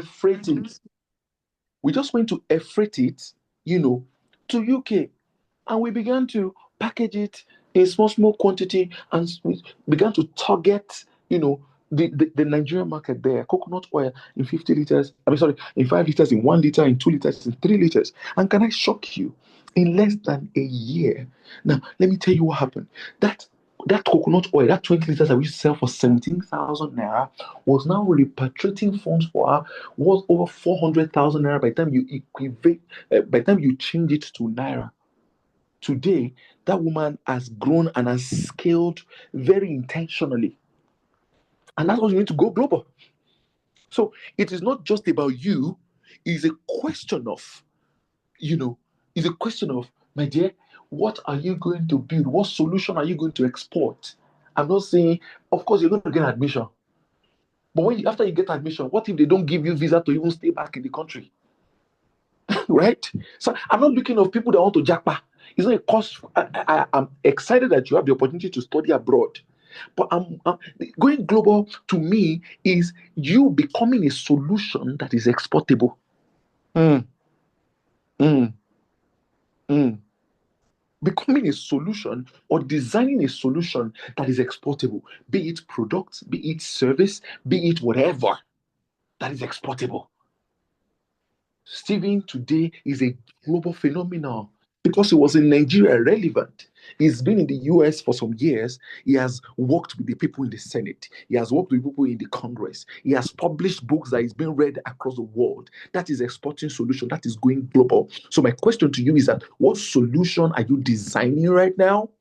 freight it. We just went to freight it, to UK. And we began to package it in small quantity, and we began to target, the Nigerian market there. Coconut oil in 50 liters, in 5 liters, in 1 liter, in 2 liters, in 3 liters. And can I shock you? In less than a year. Now, let me tell you what happened. That coconut oil, that 20 liters that we sell for 17,000 naira, was now repatriating funds for her, was over 400,000 naira by the time you by the time you change it to naira. Today, that woman has grown and has scaled very intentionally. And that's what you need to go global. So it is not just about you, it's a question of, my dear, what are you going to build? What solution are you going to export? I'm not saying, of course, you're going to get admission. But after you get admission, what if they don't give you visa to even stay back in the country? Right? So I'm not looking at people that want to jackpot. It's not a cost. I'm excited that you have the opportunity to study abroad. But I'm going global, to me, is you becoming a solution that is exportable. Mm, mm, mm. Becoming a solution or designing a solution that is exportable, be it product, be it service, be it whatever that is exportable. Stephen today is a global phenomenon because he was in Nigeria relevant. He's been in the US for some years. He has worked with the people in the Senate. He has worked with people in the Congress. He has published books that is being read across the world. That is exporting solution. That is going global. So my question to you is that what solution are you designing right now?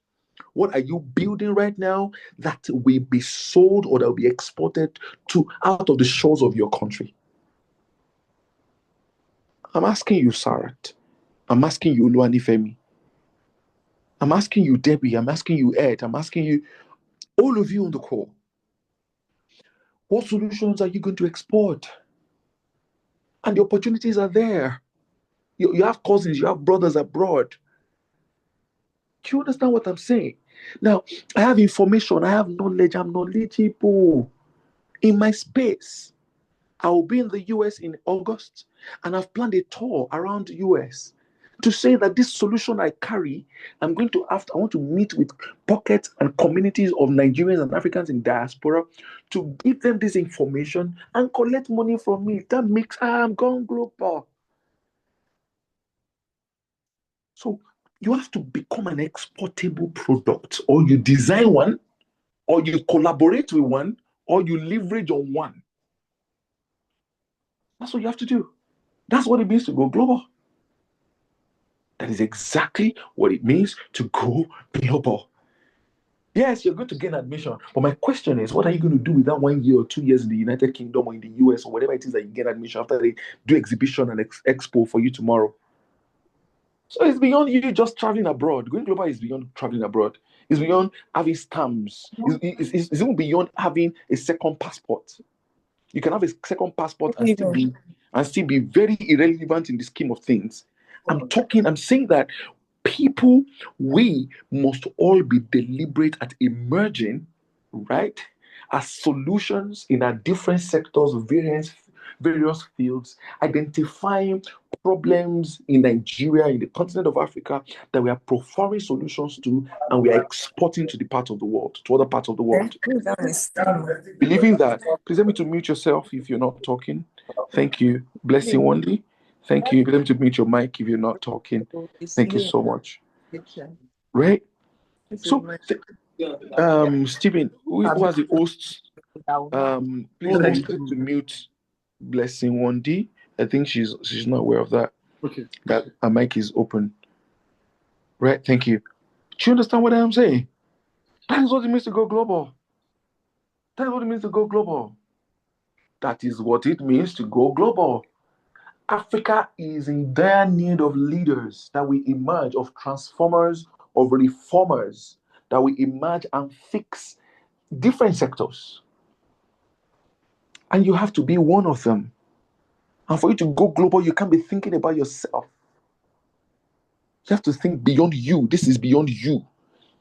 What are you building right now that will be sold or that will be exported to out of the shores of your country? I'm asking you, Sarat. I'm asking you, Luanifemi. I'm asking you, Debbie. I'm asking you, Ed. I'm asking you, all of you on the call. What solutions are you going to export? And the opportunities are there. You have cousins, you have brothers abroad. Do you understand what I'm saying? Now, I have information, I have knowledge, I'm knowledgeable in my space. I will be in the US in August, and I've planned a tour around the US to say that this solution I carry, I want to meet with pockets and communities of Nigerians and Africans in diaspora to give them this information and collect money from me. That makes I'm gone global. So you have to become an exportable product, or you design one, or you collaborate with one, or you leverage on one. That's what you have to do. That's what it means to go global. That is exactly what it means to go global. Yes, you're going to gain admission. But my question is, what are you going to do with that 1 year or 2 years in the United Kingdom or in the US or whatever it is that you get admission after they do exhibition and expo for you tomorrow? So it's beyond you just traveling abroad. Going global is beyond traveling abroad. It's beyond having stamps. It's even beyond having a second passport. You can have a second passport and still be very irrelevant in the scheme of things. I'm saying that we must all be deliberate at emerging, right, as solutions in our different sectors, various fields, identifying problems in Nigeria, in the continent of Africa, that we are providing solutions to, and we are exporting to other parts of the world. Believing that, please let me to mute yourself if you're not talking. Thank you. Blessing Wendy. Thank you. Let me to mute your mic if you're not talking. Thank you so much. Right? So, Stephen, who was the host? Please let me to mute Blessing Wendy. I think she's not aware of that. Okay. That her mic is open. Right? Thank you. Do you understand what I'm saying? That is what it means to go global. That is what it means to go global. That is what it means to go global. Africa is in dire need of leaders that will emerge, of transformers, of reformers, that will emerge and fix different sectors. And you have to be one of them. And for you to go global, you can't be thinking about yourself. You have to think beyond you. This is beyond you.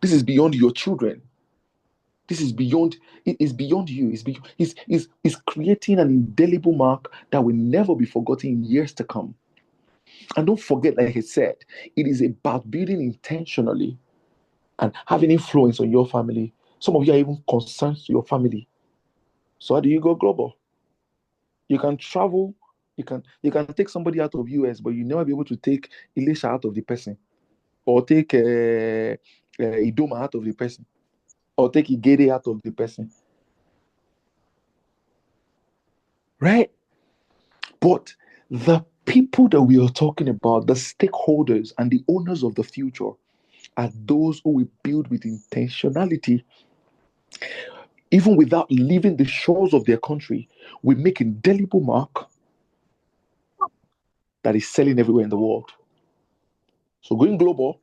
This is beyond your children. This is beyond, it is beyond you. It's creating an indelible mark that will never be forgotten in years to come. And don't forget, like I said, it is about building intentionally and having influence on your family. Some of you are even concerned to your family. So how do you go global? You can travel, you can take somebody out of US, but you never be able to take Elisha out of the person, or take Idoma out of the person, or take Igede out of the person, right? But the people that we are talking about, the stakeholders and the owners of the future, are those who will build with intentionality, even without leaving the shores of their country. We make an indelible mark that is selling everywhere in the world. So going global,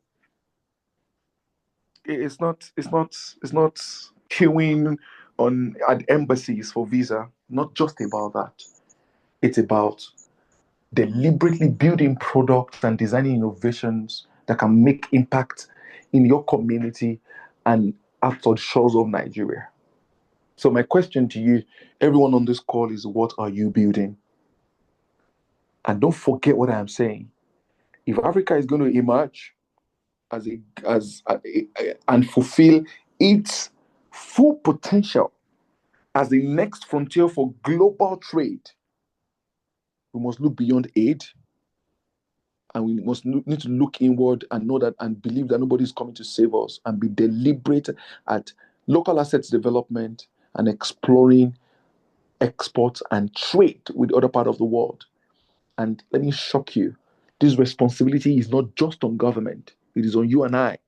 it's not queuing on at embassies for visa. Not just about that. It's about deliberately building products and designing innovations that can make impact in your community and outside shores of Nigeria. So my question to you, everyone on this call, is what are you building? And don't forget what I'm saying. If Africa is going to emerge as and fulfill its full potential as the next frontier for global trade, we must look beyond aid, and we must need to look inward and know that and believe that nobody is coming to save us, and be deliberate at local assets development and exploring export and trade with the other part of the world. And let me shock you, this responsibility is not just on government, it is on you and I.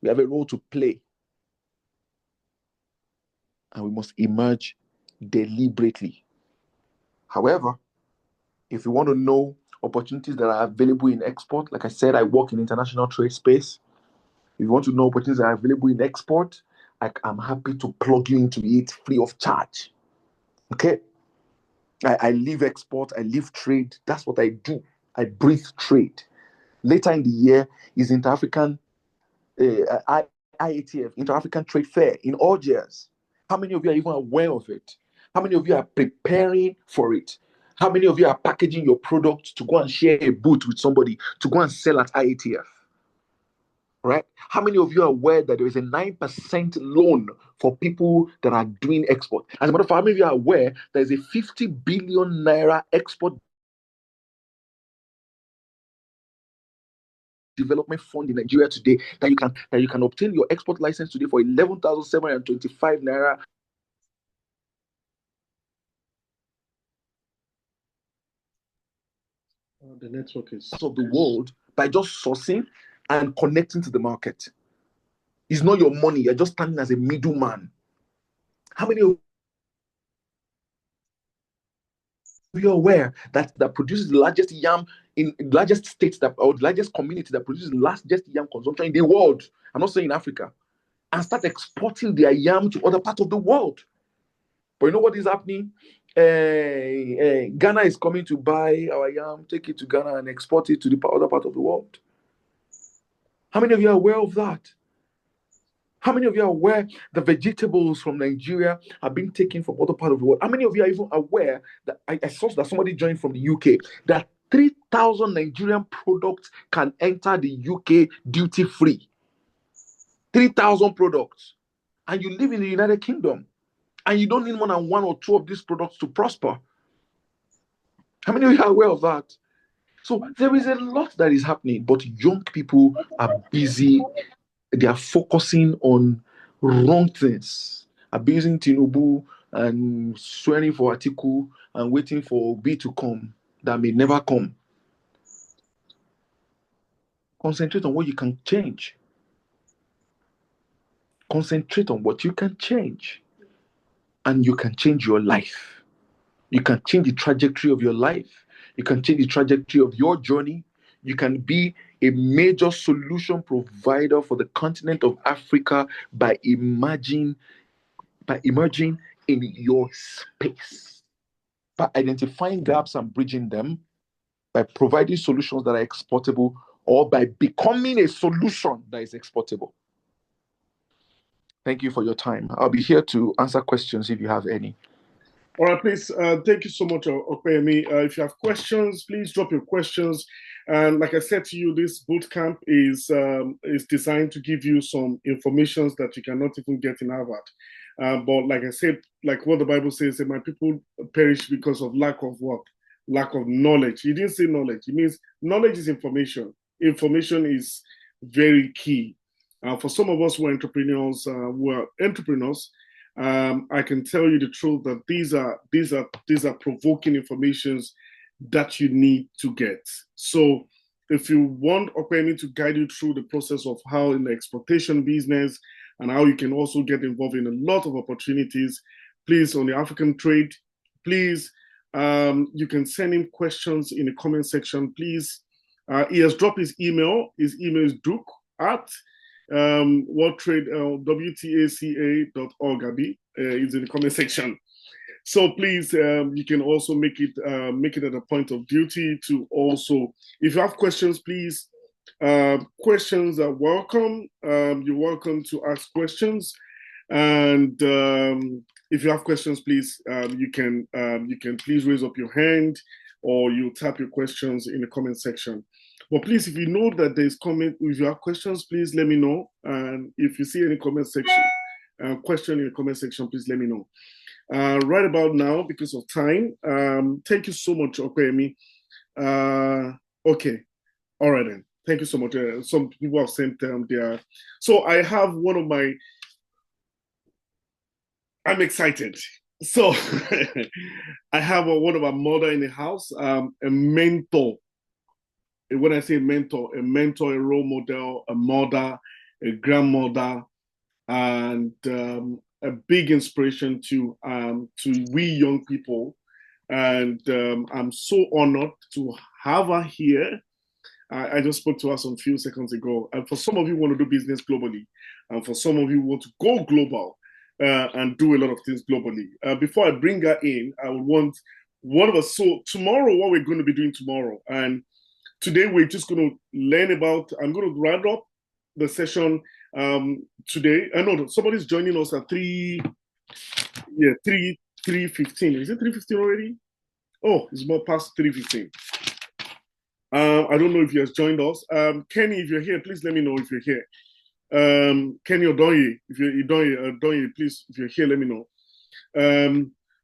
We have a role to play, and we must emerge deliberately. However, if you want to know opportunities that are available in export, like I said, I work in international trade space. If you want to know opportunities that are available in export, I'm happy to plug you into it free of charge. Okay? I live export, I live trade. That's what I do. I breathe trade. Later in the year is Inter-African IATF, Inter-African Trade Fair in Algiers. How many of you are even aware of it? How many of you are preparing for it? How many of you are packaging your product to go and share a booth with somebody to go and sell at IATF? Right? How many of you are aware that there is a 9% loan for people that are doing export? As a matter of fact, how many of you are aware there is a 50 billion naira export development fund in Nigeria today that you can obtain your export license today for 11,725 naira The network is of the world by just sourcing and connecting to the market. It's not your money, you're just standing as a middleman. How many of you are aware that produces the largest yam in largest states that, or the largest community that produces the largest yam consumption in the world? I'm not saying in Africa, and start exporting their yam to other parts of the world. But you know what is happening? Ghana is coming to buy our yam, take it to Ghana and export it to the other part of the world. How many of you are aware of that? How many of you are aware the vegetables from Nigeria are being taken from other part of the world? How many of you are even aware that I saw that somebody joined from the UK, that 3,000 Nigerian products can enter the UK duty free? 3,000 products. And you live in the United Kingdom, and you don't need more than one or two of these products to prosper. How many of you are aware of that? So there is a lot that is happening, but young people are busy. They are focusing on wrong things, abusing Tinubu and swearing for Atiku and waiting for B to come that may never come. Concentrate on what you can change. Concentrate on what you can change, and you can change your life. You can change the trajectory of your life. You can change the trajectory of your journey. You can be a major solution provider for the continent of Africa by emerging in your space, by identifying gaps and bridging them, by providing solutions that are exportable, or by becoming a solution that is exportable. Thank you for your time. I'll be here to answer questions if you have any. All right, please. Thank you so much, Opeyemi. If you have questions, please drop your questions. And like I said to you, this bootcamp is designed to give you some information that you cannot even get in Harvard. But like I said, like what the Bible says, that my people perish because of lack of what? Lack of knowledge. He didn't say knowledge. It means knowledge is information. Information is very key. For some of us who are entrepreneurs, I can tell you the truth that these are provoking informations that you need to get. So if you want Opemi to guide you through the process of how in the exportation business and how you can also get involved in a lot of opportunities, please on the African trade, please you can send him questions in the comment section. Please, he has dropped his email. His email is duke at WTACA.org. Is in the comment section. So please, you can also make it at a point of duty to also, if you have questions, please. Questions are welcome. You're welcome to ask questions, and if you have questions, please you can please raise up your hand or you tap your questions in the comment section. But please, if you know that there's comment, if you have questions, please let me know. And if you see any comment section, question in the comment section, please let me know. Right about now, because of time, thank you so much, Opeyemi. Okay, all right then. Thank you so much. Some people have sent their. So I have one of my. I'm excited. So I have one of our mother in the house, a mentor. When I say mentor, a role model, a mother, a grandmother, and a big inspiration to we young people. And I'm so honored to have her here. I just spoke to her some few seconds ago. And for some of you who want to do business globally, and for some of you who want to go global and do a lot of things globally. Before I bring her in, I would want one of us. So tomorrow, what we're going to be doing tomorrow, and today we're just going to learn about. I'm going to round up the session today. I know somebody's joining us at 3:15. Is it 3:15 already? Oh, it's more past 3:15. I don't know if he has joined us. Kenny, if you're here, please let me know if you're here. Kenny Odonye, if you're Odonye, please, if you're here, let me know.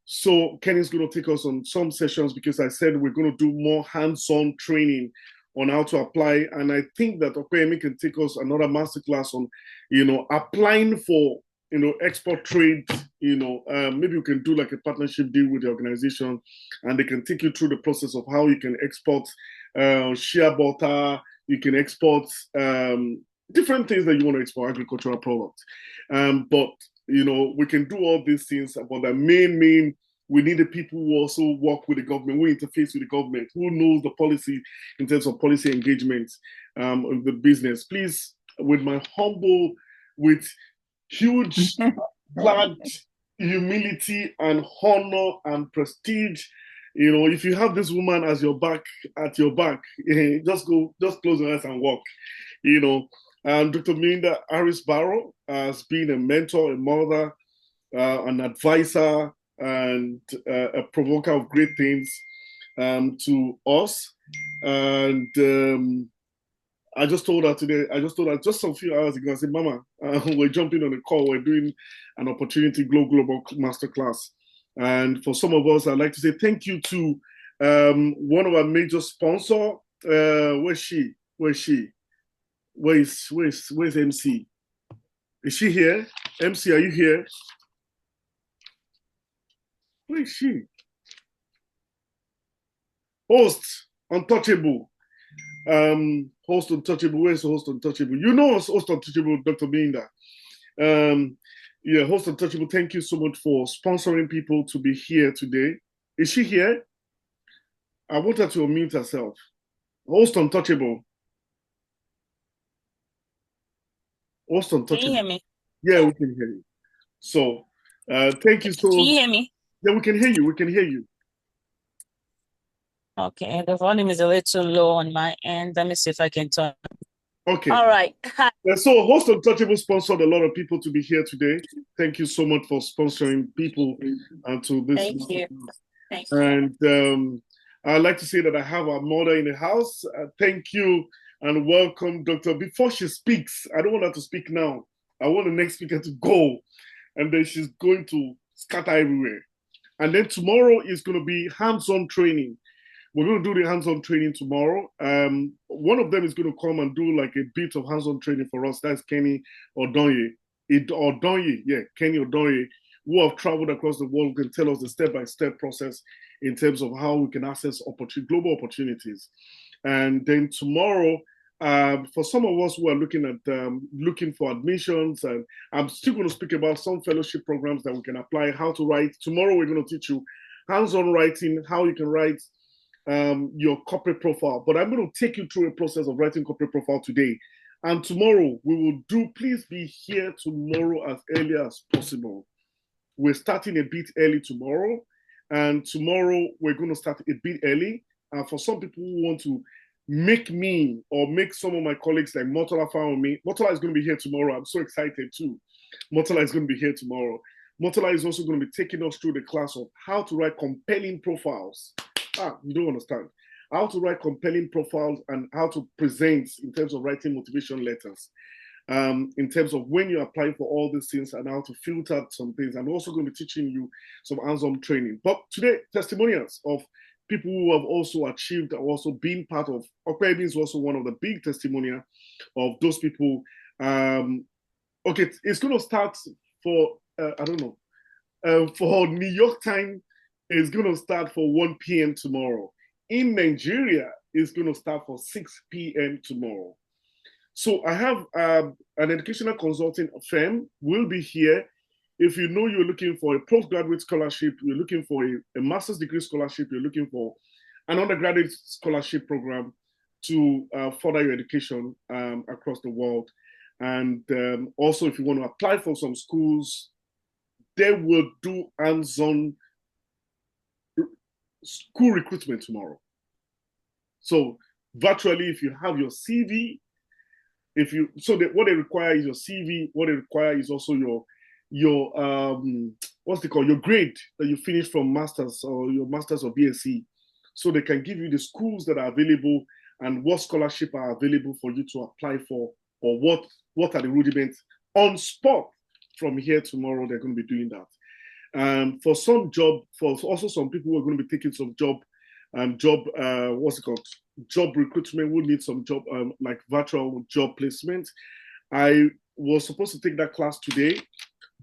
So Kenny's going to take us on some sessions because I said we're going to do more hands-on training on how to apply. And I think that Opeyemi can take us another masterclass on, applying for, export trade, maybe we can do like a partnership deal with the organization and they can take you through the process of how you can export shea butter, you can export different things that you want to export, agricultural products. But, we can do all these things, but the main, we need the people who also work with the government, who interface with the government, who knows the policy in terms of policy engagement of the business. Please, with huge, glad humility and honor and prestige, if you have this woman at your back, just close your eyes and walk, And Dr. Melinda Harris Barrow has been a mentor, a mother, an advisor, and a provoker of great things to us. And I just told her just a few hours ago, I said, Mama, we're jumping on a call. We're doing an Opportunity Global Masterclass. And for some of us, I'd like to say thank you to one of our major sponsors. Where's she? Where's MC? Is she here? MC, are you here? Where is she? Host Untouchable. Host Untouchable. Where's Host Untouchable? You know Host Untouchable, Dr. Binda. Host Untouchable, thank you so much for sponsoring people to be here today. Is she here? I want her to unmute herself. Host Untouchable. Host Untouchable. Can you hear me? Yeah, we can hear you. So, thank you so much. Can you hear me? Yeah, we can hear you. We can hear you. Okay, the volume is a little low on my end. Let me see if I can turn. Okay. All right. Hi, So Host Untouchable sponsored a lot of people to be here today. Thank you so much for sponsoring people to this. Thank you. Thank you. And I'd like to say that I have our mother in the house. Thank you and welcome, Doctor. Before she speaks, I don't want her to speak now. I want the next speaker to go, and then she's going to scatter everywhere. And then tomorrow is going to be hands-on training. We're going to do the hands-on training tomorrow. One of them is going to come and do like a bit of hands-on training for us. That's Kenny Odonye. Kenny Odonye, who have traveled across the world, can tell us the step-by-step process in terms of how we can access global opportunities. And then tomorrow, for some of us who are looking for admissions, and I'm still going to speak about some fellowship programs that we can apply, how to write. Tomorrow, we're going to teach you hands-on writing, how you can write your corporate profile. But I'm going to take you through a process of writing corporate profile today. And tomorrow we will please be here tomorrow as early as possible. We're starting a bit early tomorrow. And tomorrow we're going to start a bit early. And for some people who want to make me or make some of my colleagues like Motola follow me, Motola is going to be here tomorrow. I'm so excited too. Motola is going to be here tomorrow. Motola is also going to be taking us through the class of how to write compelling profiles. You don't understand. How to write compelling profiles and how to present in terms of writing motivation letters. In terms of when you're applying for all these things and how to filter some things. I'm also going to be teaching you some hands-on training. But today, testimonials of people who have also achieved or also been part of, Okwebi is also one of the big testimonial of those people. Okay, it's going to start for, I don't know, for New York time, it's going to start for 1 p.m. tomorrow. In Nigeria, it's going to start for 6 p.m. tomorrow. So I have an educational consulting firm will be here. If you know you're looking for a postgraduate scholarship, you're looking for a master's degree scholarship, you're looking for an undergraduate scholarship program to further your education across the world. And also, if you want to apply for some schools, they will do hands-on school recruitment tomorrow. So virtually, if you have your CV, what they require is your CV. What they require is also your what's it called, your grade that you finished from masters or your masters or BSc. So they can give you the schools that are available and what scholarship are available for you to apply for, or what are the rudiments on spot. From here tomorrow, they're going to be doing that. For some job, for also some people who are going to be taking some job job recruitment, will need some job like virtual job placement. I was supposed to take that class today,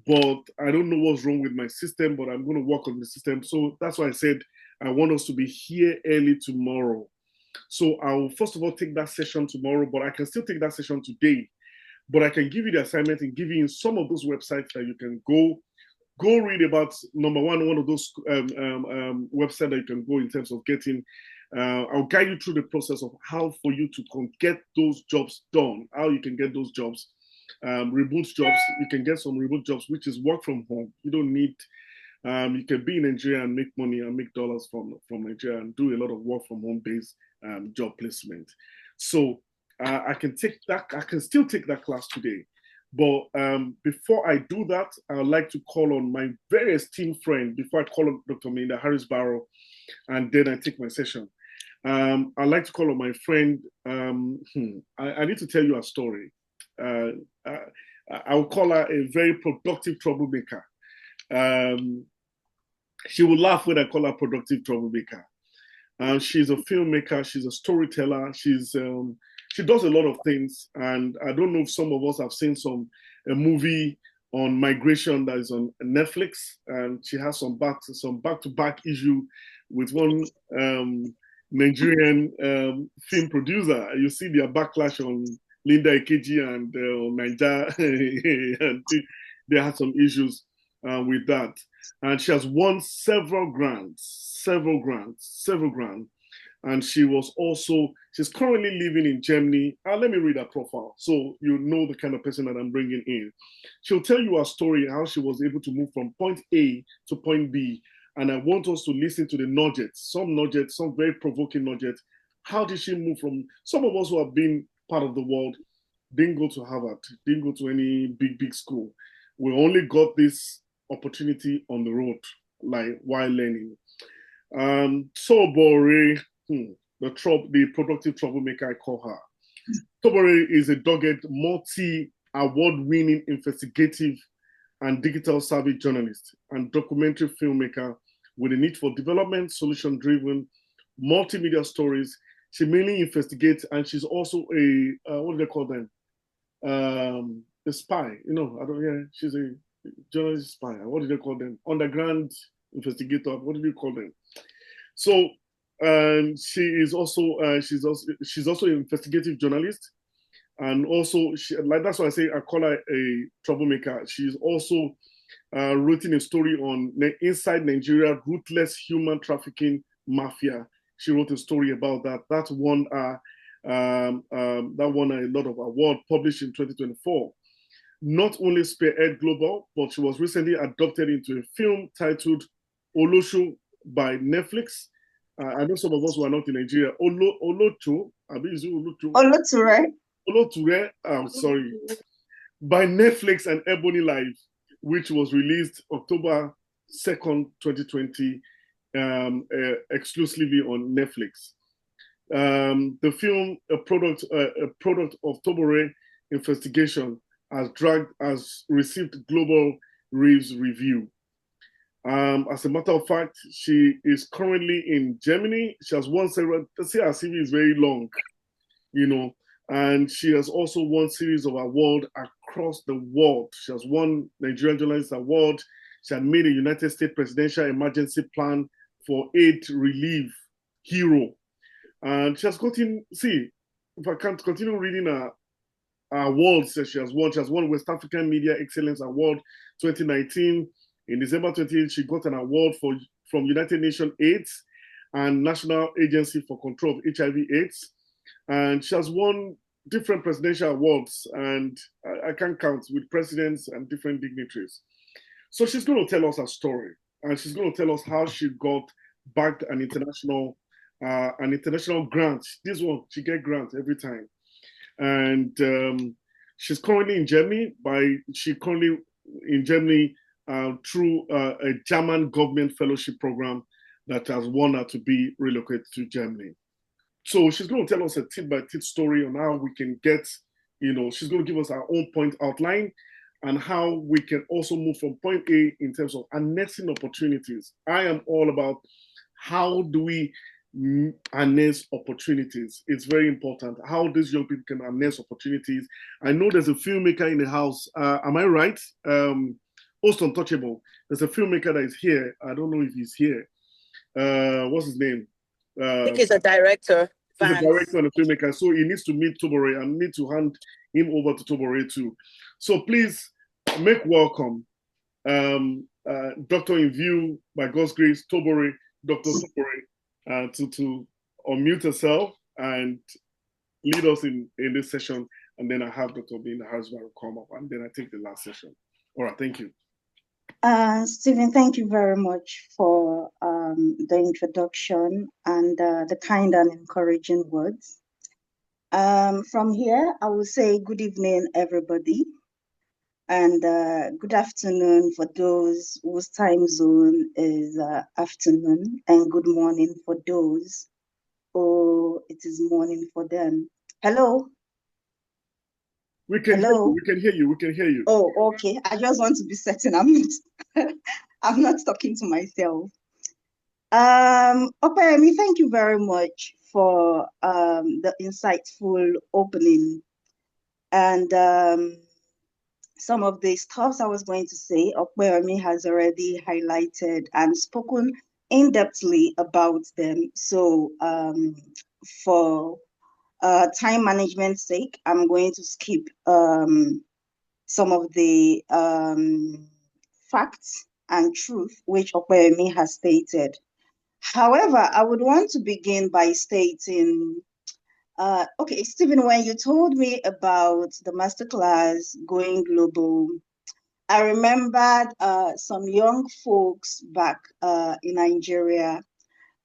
but I don't know what's wrong with my system, but I'm going to work on the system. So that's why I said I want us to be here early tomorrow. So I'll first of all take that session tomorrow, but I can still take that session today. But I can give you the assignment and give you some of those websites that you can go read about. Number one of those websites that you can go in terms of getting. I'll guide you through the process of how for you to get those jobs done, how you can get those jobs, remote jobs. You can get some remote jobs, which is work from home. You don't need. You can be in Nigeria and make money and make dollars from Nigeria and do a lot of work from home based job placement. So I can still take that class today. But before I do that, I would like to call on my very esteemed friend, before I call on Dr. Melinda Harris Barrow, and then I take my session. I'd like to call on my friend. I need to tell you a story. I will call her a very productive troublemaker. She will laugh when I call her productive troublemaker. She's a filmmaker. She's a storyteller. She does a lot of things, and I don't know if some of us have seen a movie on migration that is on Netflix, and she has some back-to-back issue with one Nigerian film producer. You see their backlash on Linda Ikeji and Naija, and they had some issues with that. And she has won several grants. And she's currently living in Germany. Let me read her profile so you know the kind of person that I'm bringing in. She'll tell you her story, how she was able to move from point A to point B. And I want us to listen to the nuggets, some very provoking nuggets. How did she move from some of us who have been part of the world? didn't go to Harvard, didn't go to any big school. We only got this opportunity on the road, like while learning. Tobore, the productive troublemaker, I call her. Tobore is a dogged, multi-award-winning investigative and digital savvy journalist and documentary filmmaker with a need for development, solution-driven, multimedia stories. She mainly investigates, and she's also a what do they call them? A spy. She's a journalist spy. What do they call them? Underground investigator. What do you call them? So she's also an investigative journalist, and also that's why I say I call her a troublemaker. She's also written a story on inside Nigeria, ruthless human trafficking mafia. She wrote a story about that. That won a lot of awards, published in 2024. Not only spearhead Global, but she was recently adopted into a film titled Olosho by Netflix. I know some of us who are not in Nigeria. Olocho, Oloture, I'm sorry, by Netflix and Ebony Live, which was released October 2nd, 2020, exclusively on Netflix. The film, a product of Tobore investigation, has received Global Reeves review. As a matter of fact, she is currently in Germany. She has won several. Her CV is very long, and she has also won series of awards across the world. She has won Nigerian Journalist Award. She had made a United States Presidential Emergency Plan for Aid Relief Hero. And she has gotten, if I can't continue reading her awards that she has won West African Media Excellence Award 2019. In December 2018, she got an award from United Nations AIDS and National Agency for Control of HIV/AIDS. And she has won different presidential awards, and I can't count, with presidents and different dignitaries. So she's going to tell us her story, and she's going to tell us how she got backed an international grant. This one, she gets grants every time. And she's currently in Germany through a German government fellowship program that has won her to be relocated to Germany. So she's going to tell us a tit-by-tit story on how we can get, she's going to give us our own point outline and how we can also move from point A in terms of harnessing opportunities. I am all about how do we harness opportunities. It's very important how these young people can harness opportunities. I know there's a filmmaker in the house. Am I right? Most Untouchable. There's a filmmaker that is here. I don't know if he's here. What's his name? I think he's a director. He's a director and a filmmaker. So he needs to meet Tobore and need to hand him over to Tobore too. So please make welcome Dr. In View, by God's grace, Tobore, Dr. Tobore, to unmute herself and lead us in this session. And then I have Dr. Bean Harrisman come up, and then I take the last session. All right, thank you. Stephen, thank you very much for the introduction and the kind and encouraging words. From here, I will say good evening, everybody, and good afternoon for those whose time zone is afternoon, and good morning for those who it is morning for them. Hello? We can hear you. We can hear you. Oh, okay. I just want to be certain I'm not talking to myself. Opeyemi, thank you very much for the insightful opening. And some of the stuff I was going to say, Opeyemi has already highlighted and spoken in-depthly about them. So for time management sake, I'm going to skip some of the facts and truth which Opeyemi has stated. However, I would want to begin by stating, okay, Stephen, when you told me about the masterclass Going Global, I remembered some young folks back in Nigeria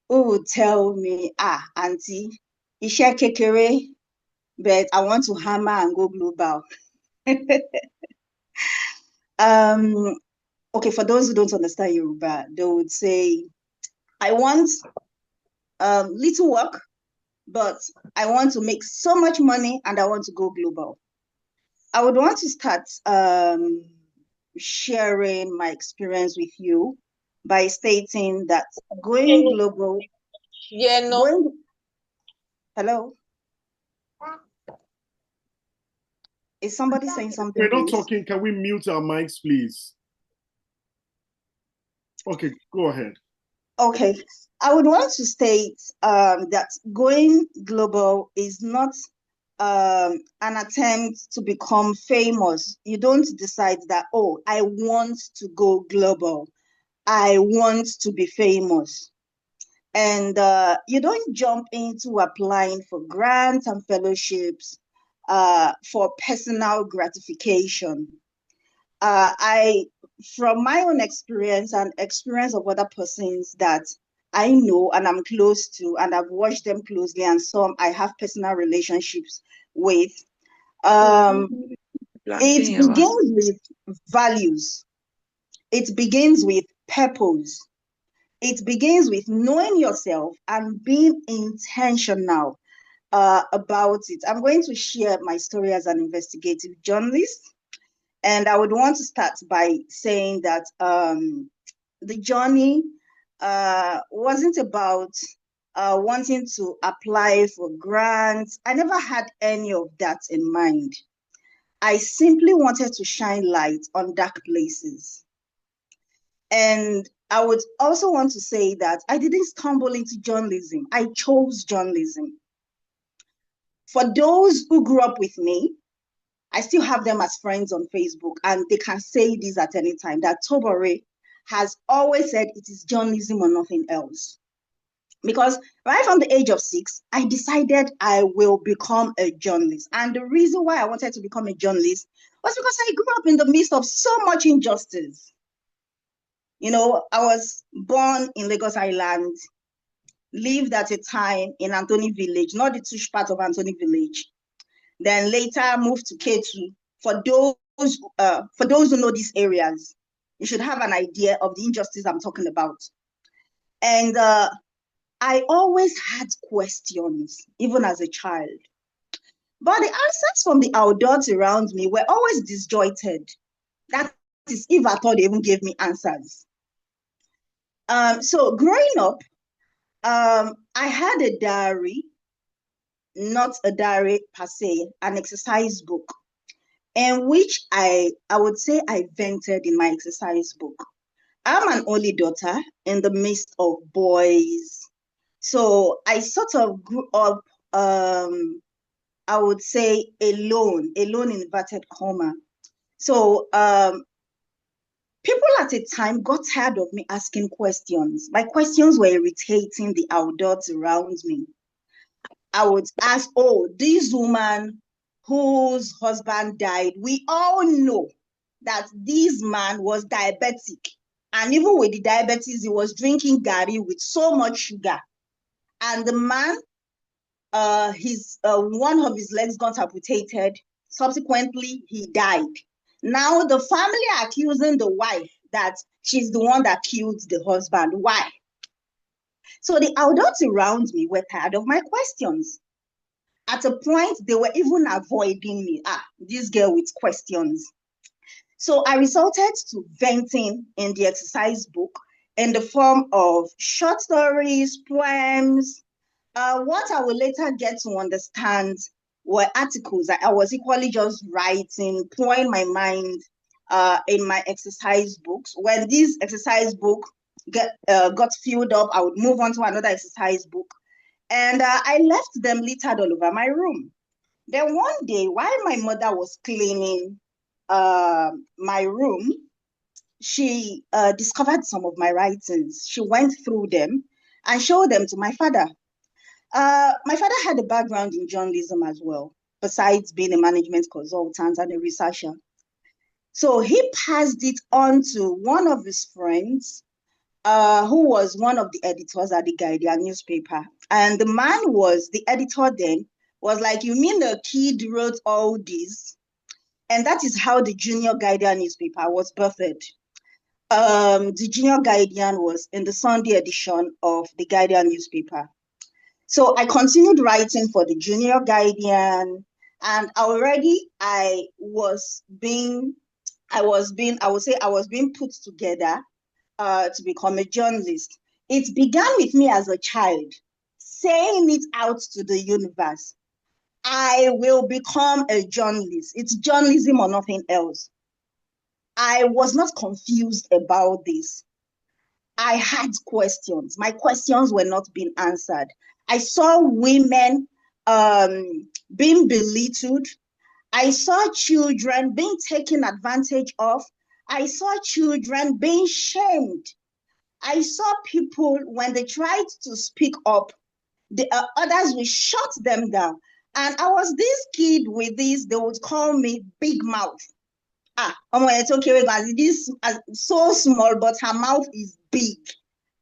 who would tell me, Auntie, iṣẹ́ kékeré but I want to hammer and go global. Okay, for those who don't understand Yoruba, they would say, I want little work, but I want to make so much money and I want to go global. I would want to start sharing my experience with you by stating that going global, Yeah, no. Hello? Is somebody saying something, We're not please? talking. Can we mute our mics, please? Okay, go ahead. Okay, I would want to state that going global is not an attempt to become famous. You don't decide that, oh, I want to go global. I want to be famous. And you don't jump into applying for grants and fellowships for personal gratification. From my own experience and experience of other persons that I know and I'm close to, and I've watched them closely, and some I have personal relationships with, it begins with values. It begins with purpose. It begins with knowing yourself and being intentional about it. I'm going to share my story as an investigative journalist. And I would want to start by saying that the journey wasn't about wanting to apply for grants. I never had any of that in mind. I simply wanted to shine light on dark places. And I would also want to say that I didn't stumble into journalism. I chose journalism. For those who grew up with me, I still have them as friends on Facebook, and they can say this at any time, that Tobore has always said it is journalism or nothing else. Because right from the age of 6, I decided I will become a journalist. And the reason why I wanted to become a journalist was because I grew up in the midst of so much injustice. You know, I was born in Lagos Island, lived at a time in Anthony Village, not the Tush part of Anthony Village. Then later moved to K2. For those who know these areas, you should have an idea of the injustice I'm talking about. And I always had questions, even as a child. But the answers from the adults around me were always disjointed. That is, if I thought they even gave me answers. So growing up, I had a diary, not a diary per se, an exercise book, in which I would say I vented in my exercise book. I'm an only daughter in the midst of boys. So I sort of grew up, I would say alone in inverted comma. So people at the time got tired of me asking questions. My questions were irritating the adults around me. I would ask, oh, this woman whose husband died, we all know that this man was diabetic. And even with the diabetes, he was drinking gari with so much sugar. And the man, one of his legs got amputated. Subsequently, he died. Now the family are accusing the wife that she's the one that killed the husband. Why? So the adults around me were tired of my questions. At a point, they were even avoiding me. This girl with questions. So I resorted to venting in the exercise book in the form of short stories, poems. What I will later get to understand were articles that I was equally just writing, pouring my mind in my exercise books. When this exercise book got filled up, I would move on to another exercise book. And I left them littered all over my room. Then one day, while my mother was cleaning my room, she discovered some of my writings. She went through them and showed them to my father. My father had a background in journalism as well, besides being a management consultant and a researcher. So he passed it on to one of his friends, who was one of the editors at the Guardian newspaper. And the man was the editor then was like, you mean the kid wrote all this? And that is how the Junior Guardian newspaper was birthed. The Junior Guardian was in the Sunday edition of the Guardian newspaper. So I continued writing for the Junior Guardian, and already I was being put together to become a journalist. It began with me as a child, saying it out to the universe. I will become a journalist. It's journalism or nothing else. I was not confused about this. I had questions. My questions were not being answered. I saw women being belittled. I saw children being taken advantage of. I saw children being shamed. I saw people, when they tried to speak up, the others will shut them down. And I was this kid with this, they would call me big mouth. It's okay, this so small, but her mouth is big.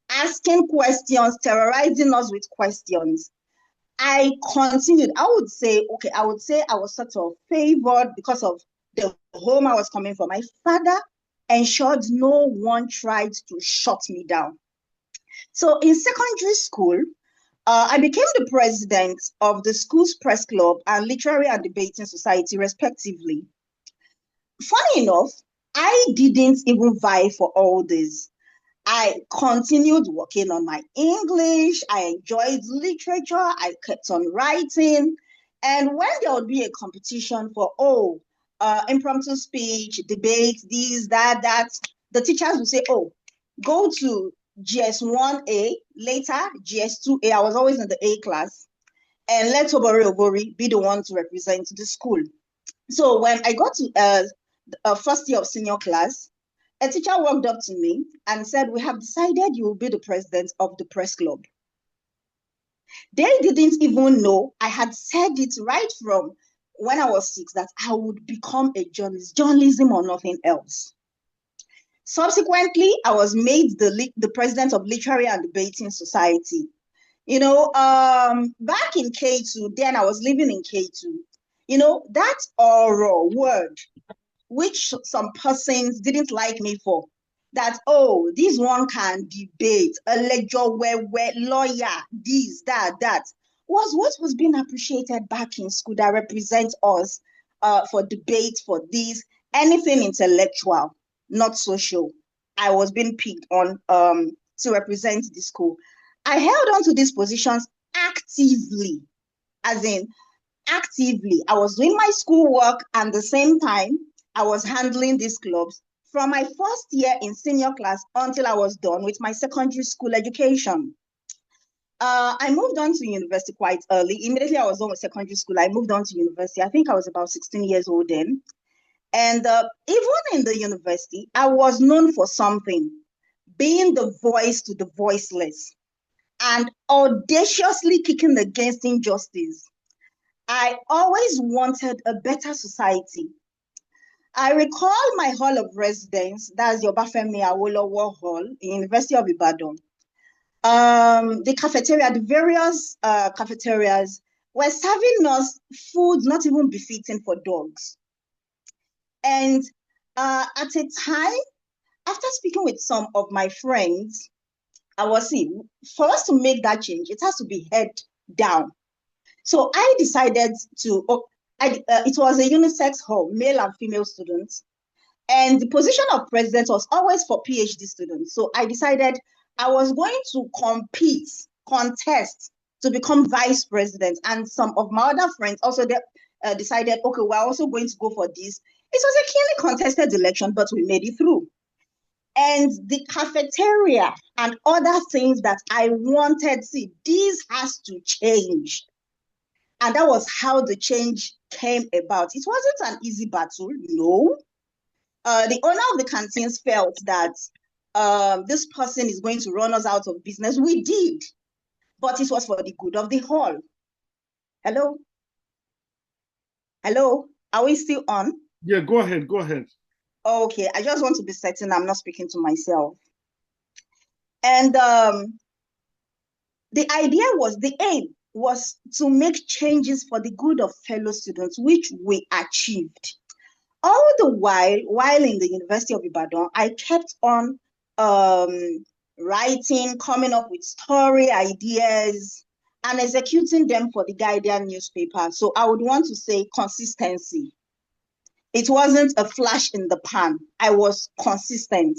Asking questions, terrorizing us with questions. I continued. I would say I was sort of favored because of the home I was coming from. My father ensured no one tried to shut me down. So in secondary school, I became the president of the school's press club and literary and debating society, respectively. Funny enough, I didn't even vie for all this. I continued working on my English. I enjoyed literature. I kept on writing. And when there would be a competition for, impromptu speech, debate, this, that, the teachers would say, go to GS1A, later GS2A. I was always in the A class. And let Obori be the one to represent the school. So when I got to first year of senior class, a teacher walked up to me and said, we have decided you will be the president of the press club. They didn't even know I had said it right from when I was 6 that I would become a journalist, journalism or nothing else. Subsequently, I was made the president of Literary and Debating Society. Back in K2, then I was living in K2, that oral word, which some persons didn't like me for, that, this one can debate, a lecture where lawyer, this, that, was what was being appreciated back in school that represents us for debate, for this, anything intellectual, not social. I was being picked on to represent the school. I held on to these positions actively, as in actively. I was doing my schoolwork and at the same time, I was handling these clubs from my first year in senior class until I was done with my secondary school education. I moved on to university quite early. Immediately I was done with secondary school, I moved on to university. I think I was about 16 years old then. And even in the university, I was known for something, being the voice to the voiceless and audaciously kicking against injustice. I always wanted a better society. I recall my hall of residence, that's your Bafemi Awolowo Hall in University of Ibadan. The cafeteria, the various cafeterias were serving us food not even befitting for dogs. And at a time, after speaking with some of my friends, I was saying, for us to make that change, it has to be head down. So I decided to, it was a unisex hall, male and female students. And the position of president was always for PhD students. So I decided I was going to contest to become vice president. And some of my other friends also decided, okay, we're also going to go for this. It was a keenly contested election, but we made it through. And the cafeteria and other things that I wanted, this has to change. And that was how the change came about. It wasn't an easy battle, no. The owner of the canteens felt that this person is going to run us out of business. We did, but it was for the good of the hall. Hello? Hello? Are we still on? Yeah, go ahead. Okay, I just want to be certain I'm not speaking to myself. And the idea was, the aim was to make changes for the good of fellow students, which we achieved. All the while in the University of Ibadan, I kept on writing, coming up with story ideas, and executing them for the Guardian newspaper. So I would want to say consistency. It wasn't a flash in the pan. I was consistent.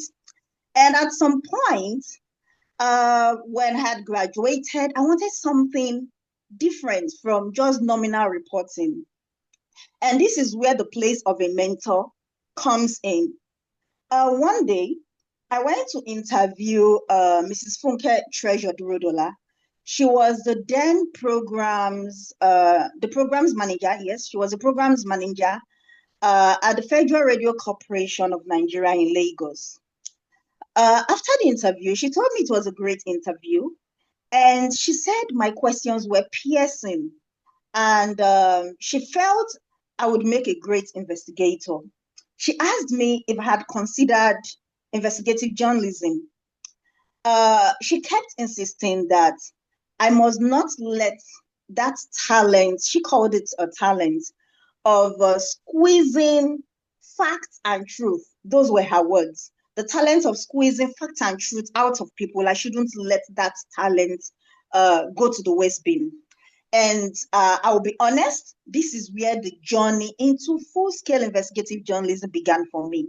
And at some point, when I had graduated, I wanted something different from just nominal reporting. And this is where the place of a mentor comes in. One day, I went to interview Mrs. Funke Treasure Durodola. She was the then the programs manager. Yes, she was the programs manager at the Federal Radio Corporation of Nigeria in Lagos. After the interview, she told me it was a great interview. And she said my questions were piercing. And she felt I would make a great investigator. She asked me if I had considered investigative journalism. She kept insisting that I must not let that talent, she called it a talent, of squeezing facts and truth. Those were her words. The talent of squeezing facts and truth out of people. I shouldn't let that talent go to the waste bin. And I'll be honest, this is where the journey into full-scale investigative journalism began for me.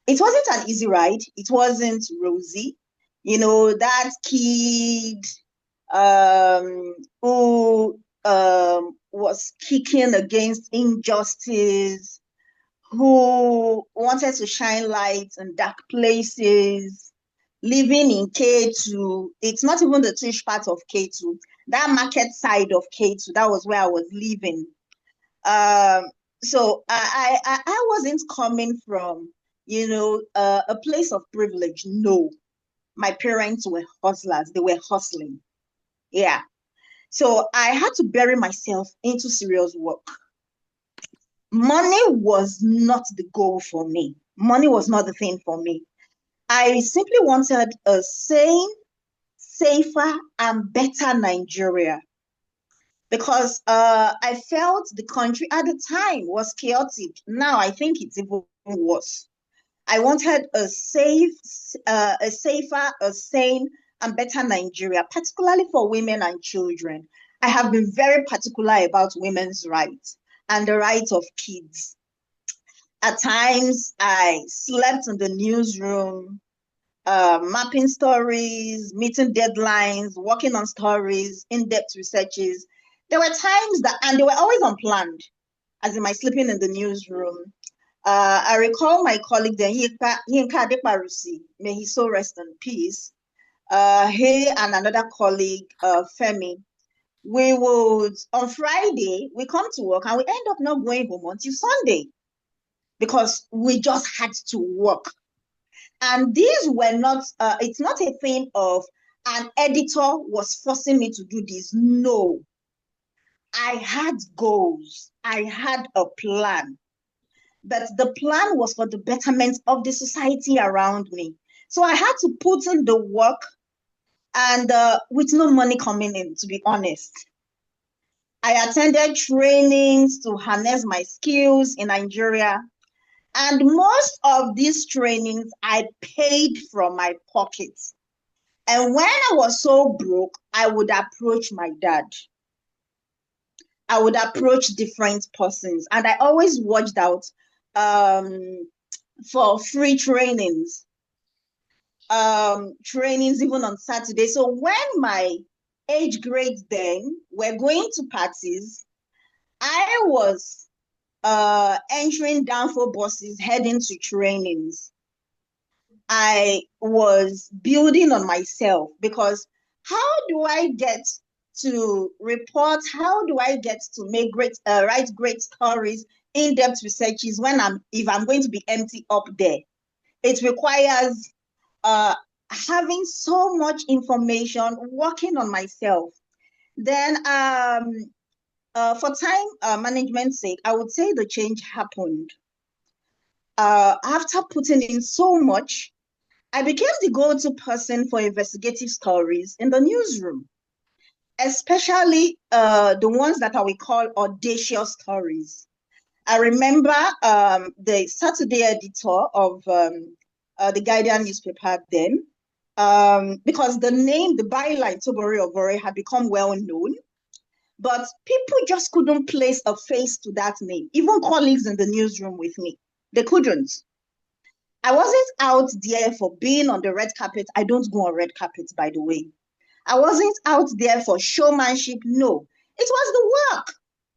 It wasn't an easy ride. It wasn't rosy. You know, that kid who was kicking against injustice, who wanted to shine light in dark places, living in K2. It's not even the Tish part of K2. That market side of K2, that was where I was living. So I wasn't coming from, a place of privilege. No, my parents were hustlers. They were hustling. Yeah. So I had to bury myself into serious work. Money was not the goal for me. Money was not the thing for me. I simply wanted a sane, safer, and better Nigeria, because I felt the country at the time was chaotic. Now I think it's even worse. I wanted a safer, a sane, and better Nigeria, particularly for women and children. I have been very particular about women's rights and the rights of kids. At times, I slept in the newsroom, mapping stories, meeting deadlines, working on stories, in-depth researches. There were times and they were always unplanned, as in my sleeping in the newsroom. I recall my colleague, then Yinka Adeparusi, may he so rest in peace. He and another colleague, Femi, we would, on Friday, we come to work and we end up not going home until Sunday because we just had to work. And these were not, it's not a thing of an editor was forcing me to do this. No, I had goals. I had a plan. But the plan was for the betterment of the society around me. So I had to put in the work and with no money coming in, to be honest. I attended trainings to harness my skills in Nigeria. And most of these trainings I paid from my pocket. And when I was so broke, I would approach my dad. I would approach different persons. And I always watched out for free trainings. Trainings even on Saturday. So when my age grades then were going to parties, I was entering downfall buses heading to trainings. I was building on myself because how do I get to report? How do I get to make write great stories, in-depth researches if I'm going to be empty up there? It requires having so much information, working on myself. Then for time management's sake, I would say the change happened. After putting in so much, I became the go-to person for investigative stories in the newsroom. especially the ones that I will call audacious stories. I remember the Saturday editor of the Guardian newspaper then, because the name, the byline, Tobore Ovore, had become well known, but people just couldn't place a face to that name. Even colleagues in the newsroom with me, they couldn't. I wasn't out there for being on the red carpet. I don't go on red carpets, by the way. I wasn't out there for showmanship. No, it was the work.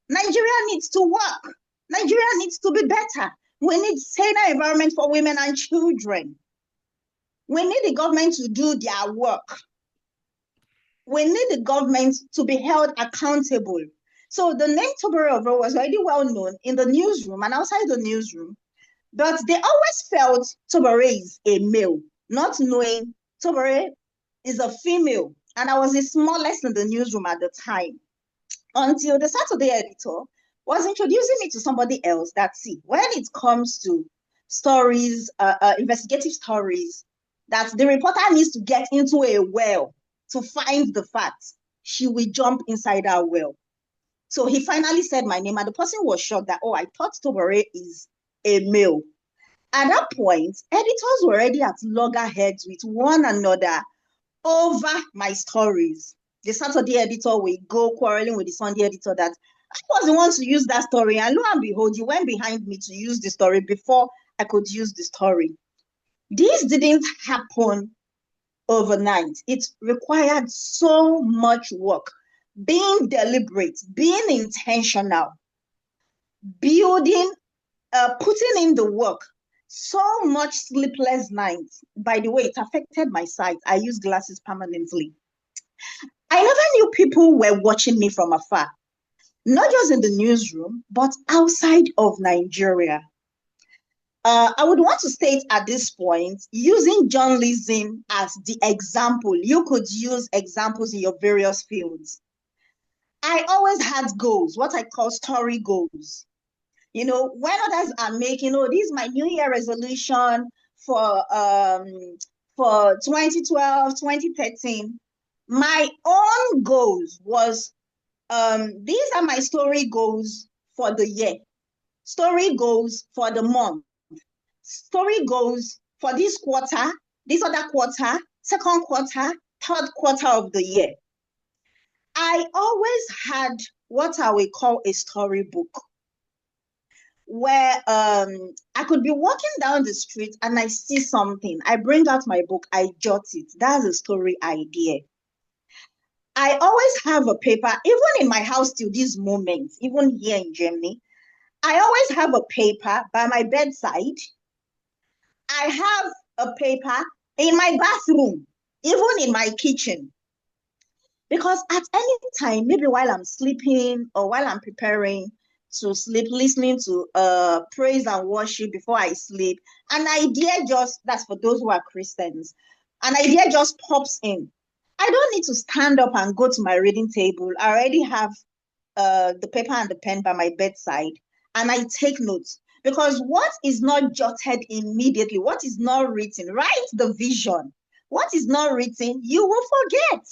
Nigeria needs to work. Nigeria needs to be better. We need saner environment for women and children. We need the government to do their work. We need the government to be held accountable. So the name Tobore was already well known in the newsroom and outside the newsroom, but they always felt Tobore is a male, not knowing Tobore is a female. And I was the smallest in the newsroom at the time, until the Saturday editor was introducing me to somebody else that, see, when it comes to stories, investigative stories, that the reporter needs to get into a well to find the facts, she will jump inside our well. So he finally said my name, and the person was shocked that, oh, I thought Tobore is a male. At that point, editors were already at loggerheads with one another over my stories. The Saturday editor will go quarreling with the Sunday editor that I was the one to use that story, and lo and behold, you went behind me to use the story before I could use the story. This didn't happen overnight. It required so much work, being deliberate, being intentional, building, putting in the work, so much sleepless nights. By the way, it affected my sight. I use glasses permanently. I never knew people were watching me from afar, not just in the newsroom, but outside of Nigeria. I would want to state at this point, using journalism as the example, you could use examples in your various fields. I always had goals, what I call story goals. You know, when others are making, oh, this is my New Year resolution for 2012, 2013, my own goals was, these are my story goals for the year, story goals for the month, story goals for this quarter, this other quarter, second quarter, third quarter of the year. I always had what I will call a storybook, where I could be walking down the street and I see something. I bring out my book, I jot it. That's a story idea. I always have a paper, even in my house till this moment, even here in Germany, I always have a paper by my bedside. I have a paper in my bathroom, even in my kitchen. Because at any time, maybe while I'm sleeping or while I'm preparing to sleep, listening to praise and worship before I sleep, an idea just, that's for those who are Christians, an idea just pops in. I don't need to stand up and go to my reading table. I already have the paper and the pen by my bedside, and I take notes. Because what is not jotted immediately, what is not written, write the vision. What is not written, you will forget.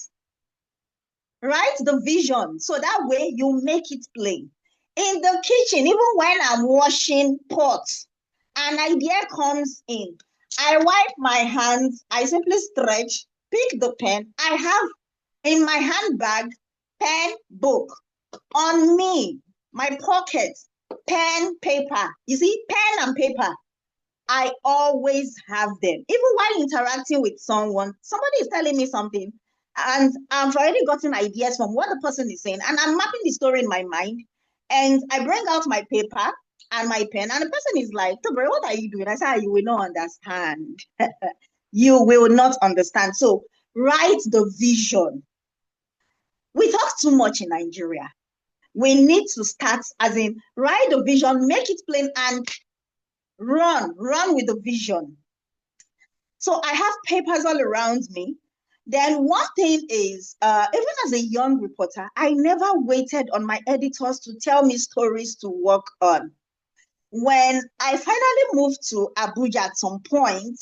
Write the vision, so that way you make it plain. In the kitchen, even when I'm washing pots, an idea comes in. I wipe my hands, I simply stretch, pick the pen. I have in my handbag, pen, book. On me, my pocket, pen, paper. You see, pen and paper. I always have them. Even while interacting with someone, somebody is telling me something, and I've already gotten ideas from what the person is saying, and I'm mapping the story in my mind, and I bring out my paper and my pen, and the person is like, Tobere, what are you doing? I say, you will not understand. You will not understand. So write the vision. We talk too much in Nigeria. We need to start, as in, write the vision, make it plain, and run with the vision. So I have papers all around me. Then one thing is, even as a young reporter, I never waited on my editors to tell me stories to work on. When I finally moved to Abuja at some point,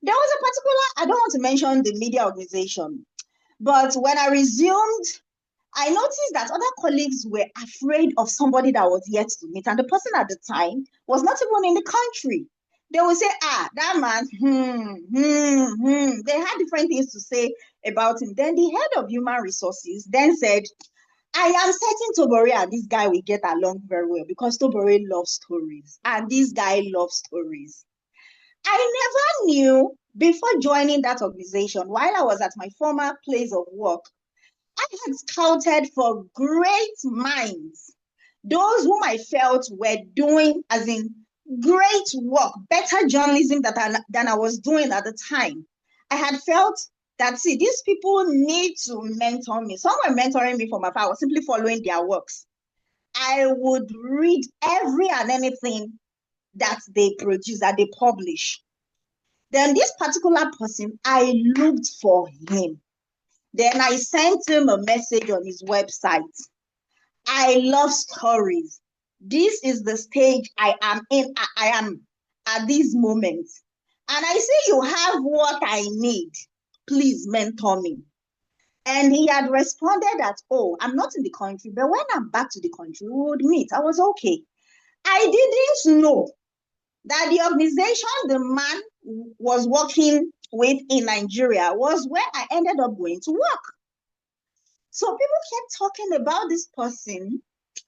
there was a particular, I don't want to mention the media organization, but when I resumed I noticed that other colleagues were afraid of somebody that was yet to meet, and the person at the time was not even in the country. They would say, that man, They had different things to say about him. Then the head of human resources then said, I am certain Tobore and this guy will get along very well because Tobore loves stories and this guy loves stories. I never knew before joining that organization, while I was at my former place of work, I had scouted for great minds, those whom I felt were doing, as in great work, better journalism than I was doing at the time. I had felt that, see, these people need to mentor me. Some were mentoring me from afar. I was simply following their works. I would read every and anything that they produce, that they publish. Then this particular person, I looked for him. Then I sent him a message on his website. I love stories. This is the stage I am in. I am at this moment. And I say, you have what I need. Please mentor me. And he had responded that, oh, I'm not in the country, but when I'm back to the country, we would meet. I was okay. I didn't know that the organization the man was working with in Nigeria was where I ended up going to work. So people kept talking about this person.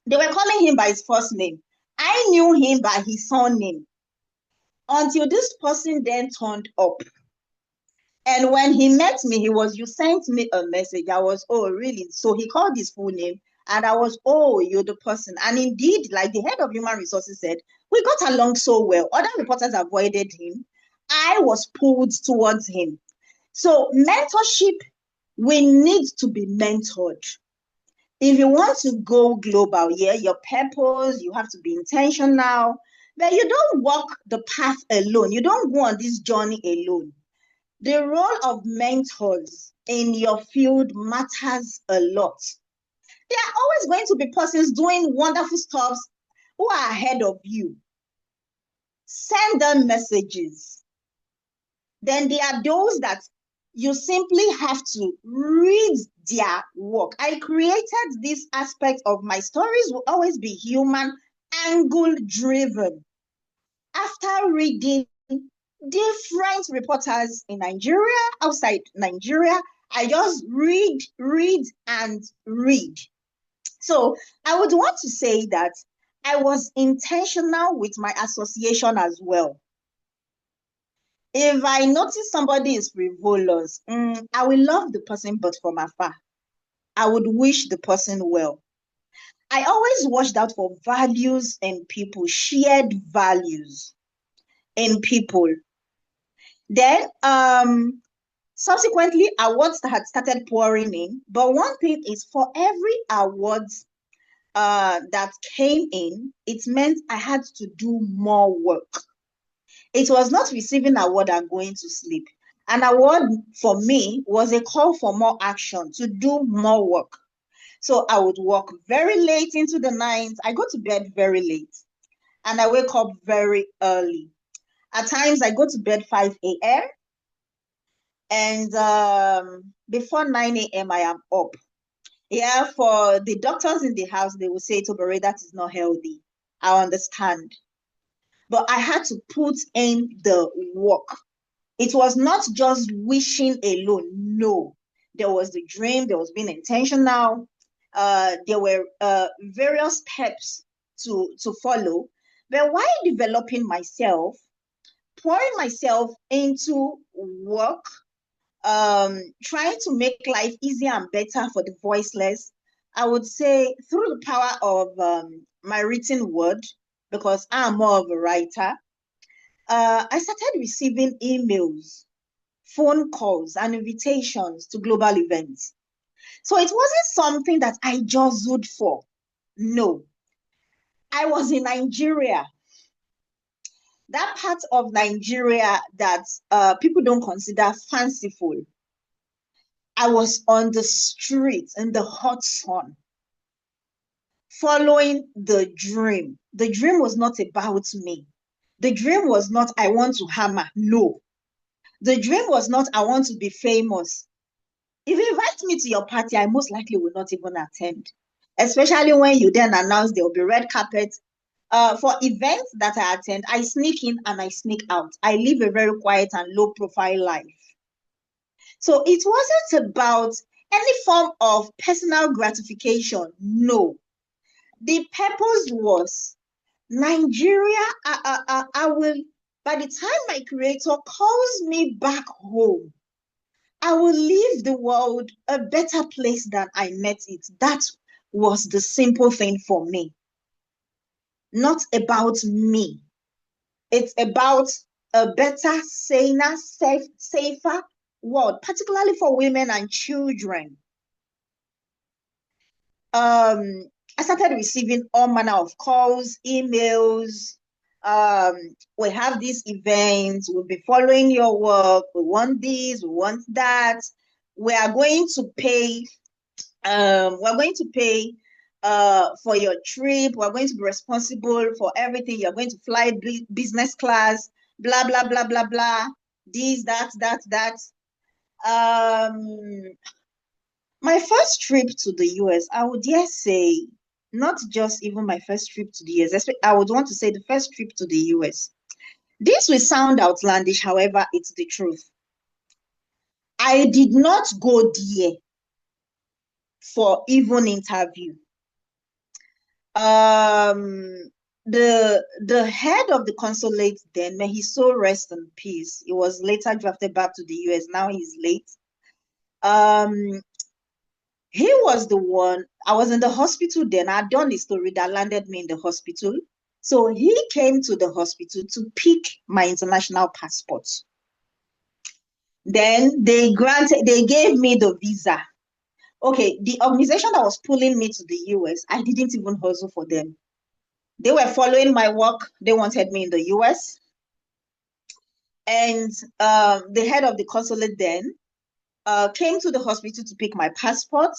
They were calling him by his first name. I knew him by his surname until this person then turned up. And when he met me, you sent me a message. I was, oh, really? So he called his full name. And I was, oh, you're the person. And indeed, like the head of human resources said, we got along so well. Other reporters avoided him. I was pulled towards him. So mentorship, we need to be mentored. If you want to go global, yeah, your purpose, you have to be intentional. But you don't walk the path alone. You don't go on this journey alone. The role of mentors in your field matters a lot. There are always going to be persons doing wonderful stuff who are ahead of you. Send them messages. Then there are those that you simply have to read their work. I created this aspect of my stories will always be human, angle driven. After reading different reporters in Nigeria, outside Nigeria, I just read, and read. So I would want to say that I was intentional with my association as well. If I notice somebody is frivolous, I will love the person, but from afar. I would wish the person well. I always watched out for values in people, shared values in people. Then, subsequently, awards had started pouring in. But one thing is, for every award that came in, it meant I had to do more work. It was not receiving an award and going to sleep. An award for me was a call for more action, to do more work. So I would work very late into the night. I go to bed very late and I wake up very early. At times I go to bed 5 a.m. and before 9 a.m. I am up. Yeah, for the doctors in the house, they will say, Tobere, that is not healthy. I understand. But I had to put in the work. It was not just wishing alone. No, there was the dream. There was being intentional. There were various steps to follow. But while developing myself, pouring myself into work, trying to make life easier and better for the voiceless, I would say through the power of my written word, because I'm more of a writer, I started receiving emails, phone calls, and invitations to global events. So it wasn't something that I just zoed for. No. I was in Nigeria. That part of Nigeria that people don't consider fanciful. I was on the street in the hot sun, following the dream. The dream was not about me. The dream was not, I want to hammer. No. The dream was not, I want to be famous. If you invite me to your party, I most likely will not even attend, especially when you then announce there will be red carpet. For events that I attend, I sneak in and I sneak out. I live a very quiet and low profile life. So it wasn't about any form of personal gratification. No. The purpose was Nigeria. I will, by the time my creator calls me back home, I will leave the world a better place than I met it. That was the simple thing for me. Not about me. It's about a better, saner, safer world, particularly for women and children. I started receiving all manner of calls, emails. We have these events, we'll be following your work, we want this, we want that. We are going to pay, we're going to pay for your trip, we're going to be responsible for everything, you're going to fly business class, blah, blah, blah, blah, blah, this, that. My first trip to the US, I would dare say, not just even my first trip to the US, I would want to say the first trip to the US. This will sound outlandish, however, it's the truth. I did not go there for even interview. The head of the consulate then, may his soul rest in peace. He was later drafted back to the US. Now he's late. He was the one. I was in the hospital then. I'd done the story that landed me in the hospital. So he came to the hospital to pick my international passport. Then they gave me the visa. Okay, the organization that was pulling me to the US, I didn't even hustle for them. They were following my work. They wanted me in the US. And the head of the consulate then came to the hospital to pick my passport.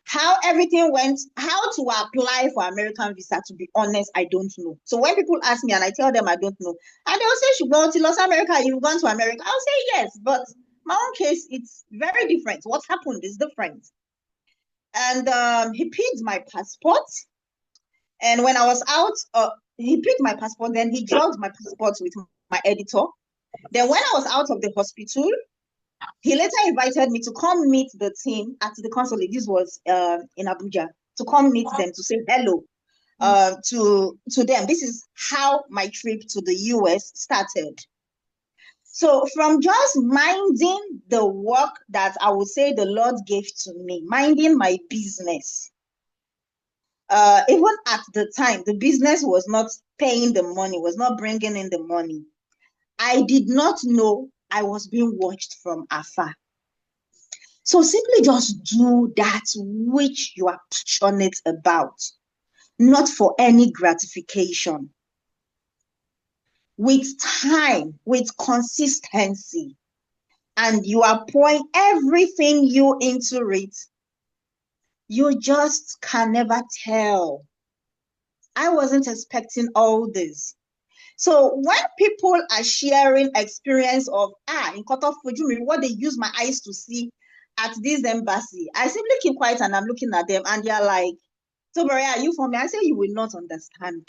How everything went, how to apply for American visa, to be honest, I don't know. So when people ask me and I tell them I don't know, and they'll say, "You go to Los America, you've gone to America." I'll say yes, but my own case, it's very different. What happened is different. And he picked my passport. And when I was out, he picked my passport, then he drugged my passport with my editor. Then when I was out of the hospital, he later invited me to come meet the team at the consulate. This was in Abuja, to come meet them, to say hello to them. This is how my trip to the US started. So from just minding the work that I would say the Lord gave to me, minding my business, even at the time, the business was not paying the money, was not bringing in the money. I did not know I was being watched from afar. So simply just do that which you are passionate about, not for any gratification. With time, with consistency, and you are pouring everything you into it, you just can never tell. I wasn't expecting all this. So when people are sharing experience of, in Koto Fujimi, what they use my eyes to see at this embassy, I simply keep quiet and I'm looking at them and they're like, "So Maria, are you from me?" I say, "You will not understand."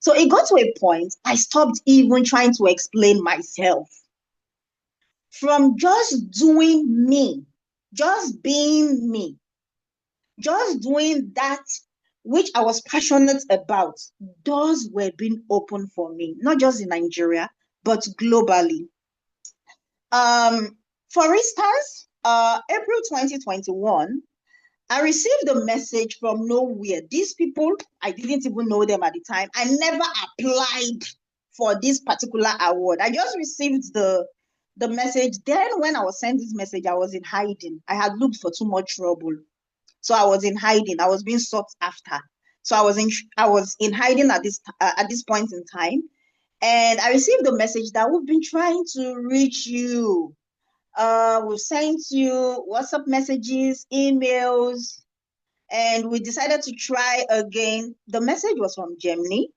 So it got to a point, I stopped even trying to explain myself. From just doing me, just being me, just doing that which I was passionate about, doors were being opened for me, not just in Nigeria, but globally. For instance, April 2021, I received a message from nowhere. These people, I didn't even know them at the time. I never applied for this particular award. I just received the message. Then when I was sent this message, I was in hiding. I had looked for too much trouble. So I was in hiding. I was being sought after. So I was in hiding at this point in time. And I received a message that we've been trying to reach you. We've sent you WhatsApp messages, emails, and we decided to try again. The message was from Germany,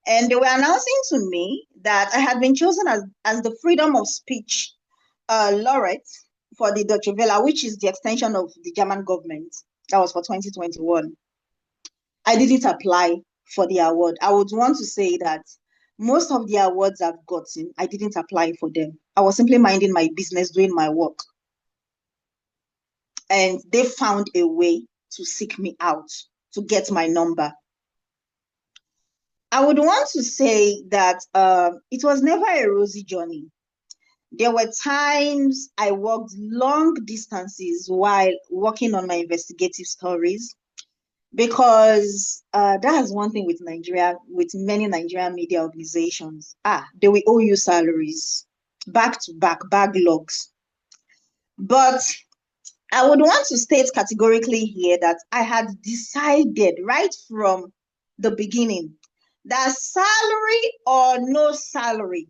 and they were announcing to me that I had been chosen as the freedom of speech laureate for the Deutsche Welle, which is the extension of the German government. That was for 2021. I didn't apply for the award. I would want to say that most of the awards I've gotten, I didn't apply for them. I was simply minding my business, doing my work. And they found a way to seek me out, to get my number. I would want to say that it was never a rosy journey. There were times I walked long distances while working on my investigative stories, because that's one thing with Nigeria, with many Nigerian media organizations. They will owe you salaries, back to back, backlogs. But I would want to state categorically here that I had decided right from the beginning that salary or no salary,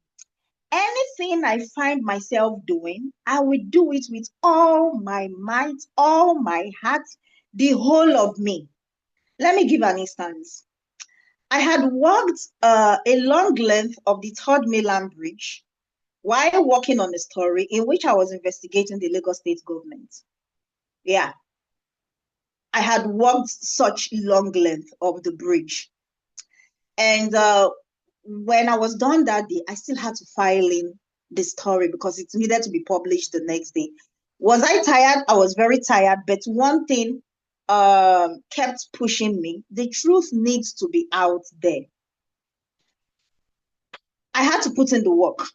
anything I find myself doing, I will do it with all my might, all my heart, the whole of me. Let me give an instance. I had walked a long length of the Third Mainland Bridge while working on a story in which I was investigating the Lagos State government. Yeah, I had walked such long length of the bridge. And when I was done that day, I still had to file in the story because it needed to be published the next day. Was I tired? I was very tired, but one thing kept pushing me. The truth needs to be out there. I had to put in the work.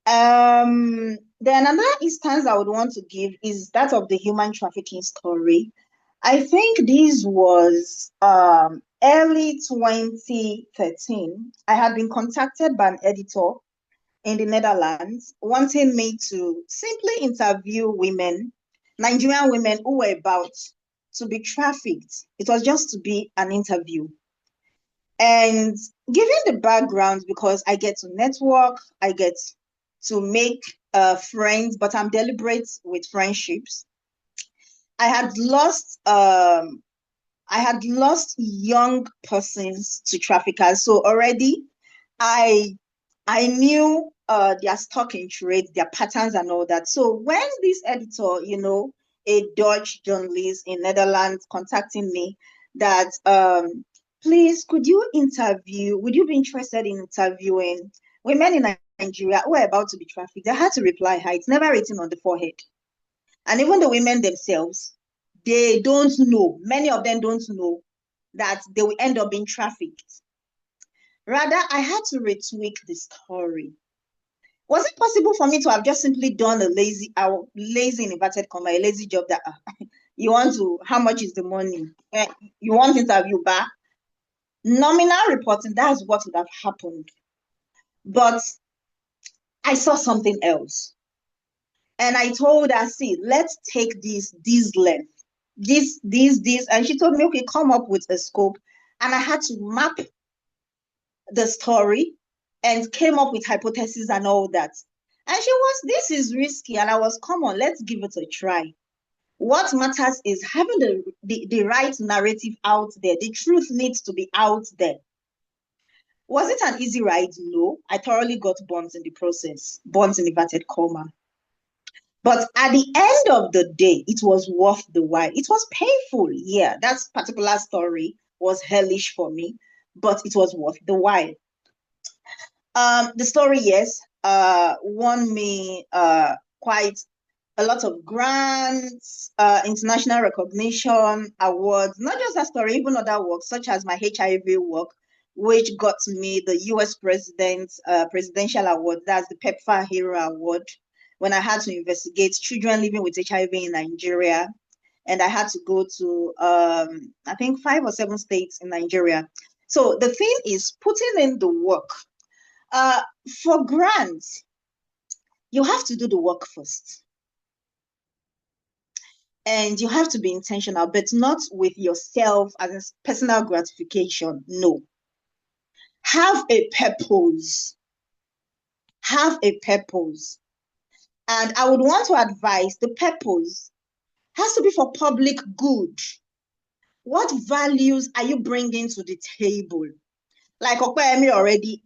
Then another instance I would want to give is that of the human trafficking story. I think this was early 2013. I had been contacted by an editor in the Netherlands wanting me to simply interview women, Nigerian women who were about to be trafficked. It was just to be an interview. And given the background, because I get to network, I get to make friends, but I'm deliberate with friendships. I had lost young persons to traffickers, so already I knew their stock in trade, their patterns and all that. So when this editor, a Dutch journalist in Netherlands contacting me that please, would you be interested in interviewing women in Nigeria who are about to be trafficked? I had to reply, hi, it's never written on the forehead. And even the women themselves, they don't know, many of them don't know that they will end up being trafficked. Rather, I had to retweak the story. Was it possible for me to have just simply done a lazy in inverted comma, a lazy job that how much is the money? You want interview back? Nominal reporting, that's what would have happened. But I saw something else. And I told her, see, let's take this length, this. And she told me, okay, come up with a scope. And I had to map the story and came up with hypotheses and all that. And she was, this is risky. And I was, come on, let's give it a try. What matters is having the right narrative out there. The truth needs to be out there. Was it an easy ride? No. I thoroughly got burnt in the process, burnt in inverted comma. But at the end of the day, it was worth the while. It was painful. Yeah, that particular story was hellish for me, but it was worth the while. The story, yes, won me quite a lot of grants, international recognition, awards, not just that story, even other works, such as my HIV work, which got me the US Presidential Award, that's the PEPFAR Hero Award, when I had to investigate children living with HIV in Nigeria. And I had to go to, I think, 5 or 7 states in Nigeria. So the thing is putting in the work. For grants, you have to do the work first. And you have to be intentional, but not with yourself as a personal gratification. No. Have a purpose. Have a purpose. And I would want to advise the purpose has to be for public good. What values are you bringing to the table? Like Okwemi already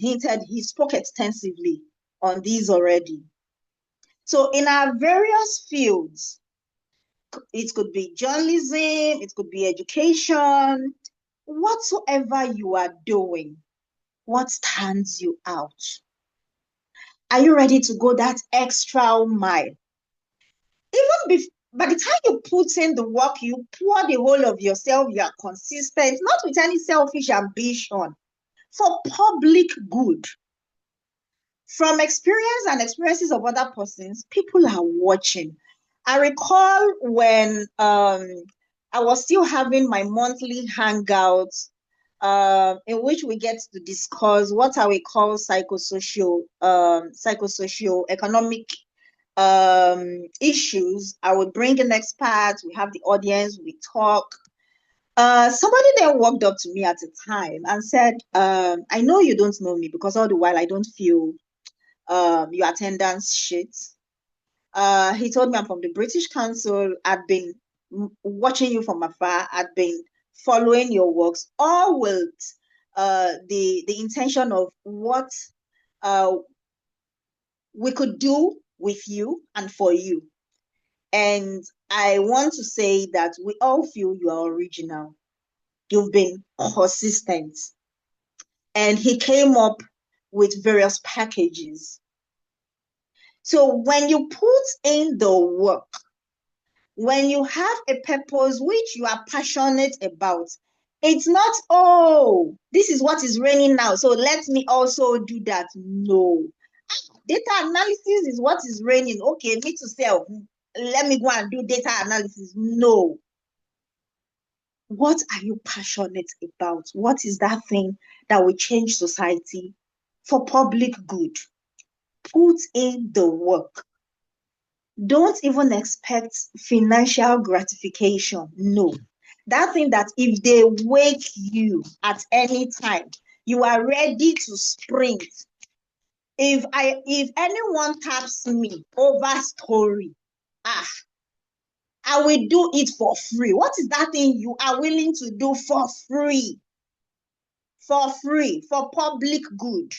hinted, he spoke extensively on these already. So in our various fields, it could be journalism, it could be education, whatsoever you are doing, what stands you out? Are you ready to go that extra mile? By the time you put in the work, you pour the whole of yourself, you are consistent, not with any selfish ambition, for public good. From experience and experiences of other persons, people are watching. I recall when I was still having my monthly hangouts, in which we get to discuss what I will call psychosocial economic issues. I would bring in experts, we have the audience, we talk. Somebody then walked up to me at a time and said, I know you don't know me because all the while I don't feel your attendance sheet. He told me I'm from the British Council. I've been watching you from afar. I've been following your works, all with the intention of what we could do with you and for you. And I want to say that we all feel you are original. You've been consistent. And he came up with various packages. So when you put in the work, when you have a purpose which you are passionate about, it's not, oh, this is what is raining now, so let me also do that. No. Data analysis is what is raining. Okay, me to self, let me go and do data analysis. No. What are you passionate about? What is that thing that will change society for public good? Put in the work. Don't even expect financial gratification. No. That thing that if they wake you at any time, you are ready to sprint. If anyone taps me over story, I will do it for free. What is that thing you are willing to do for free? For free, for public good.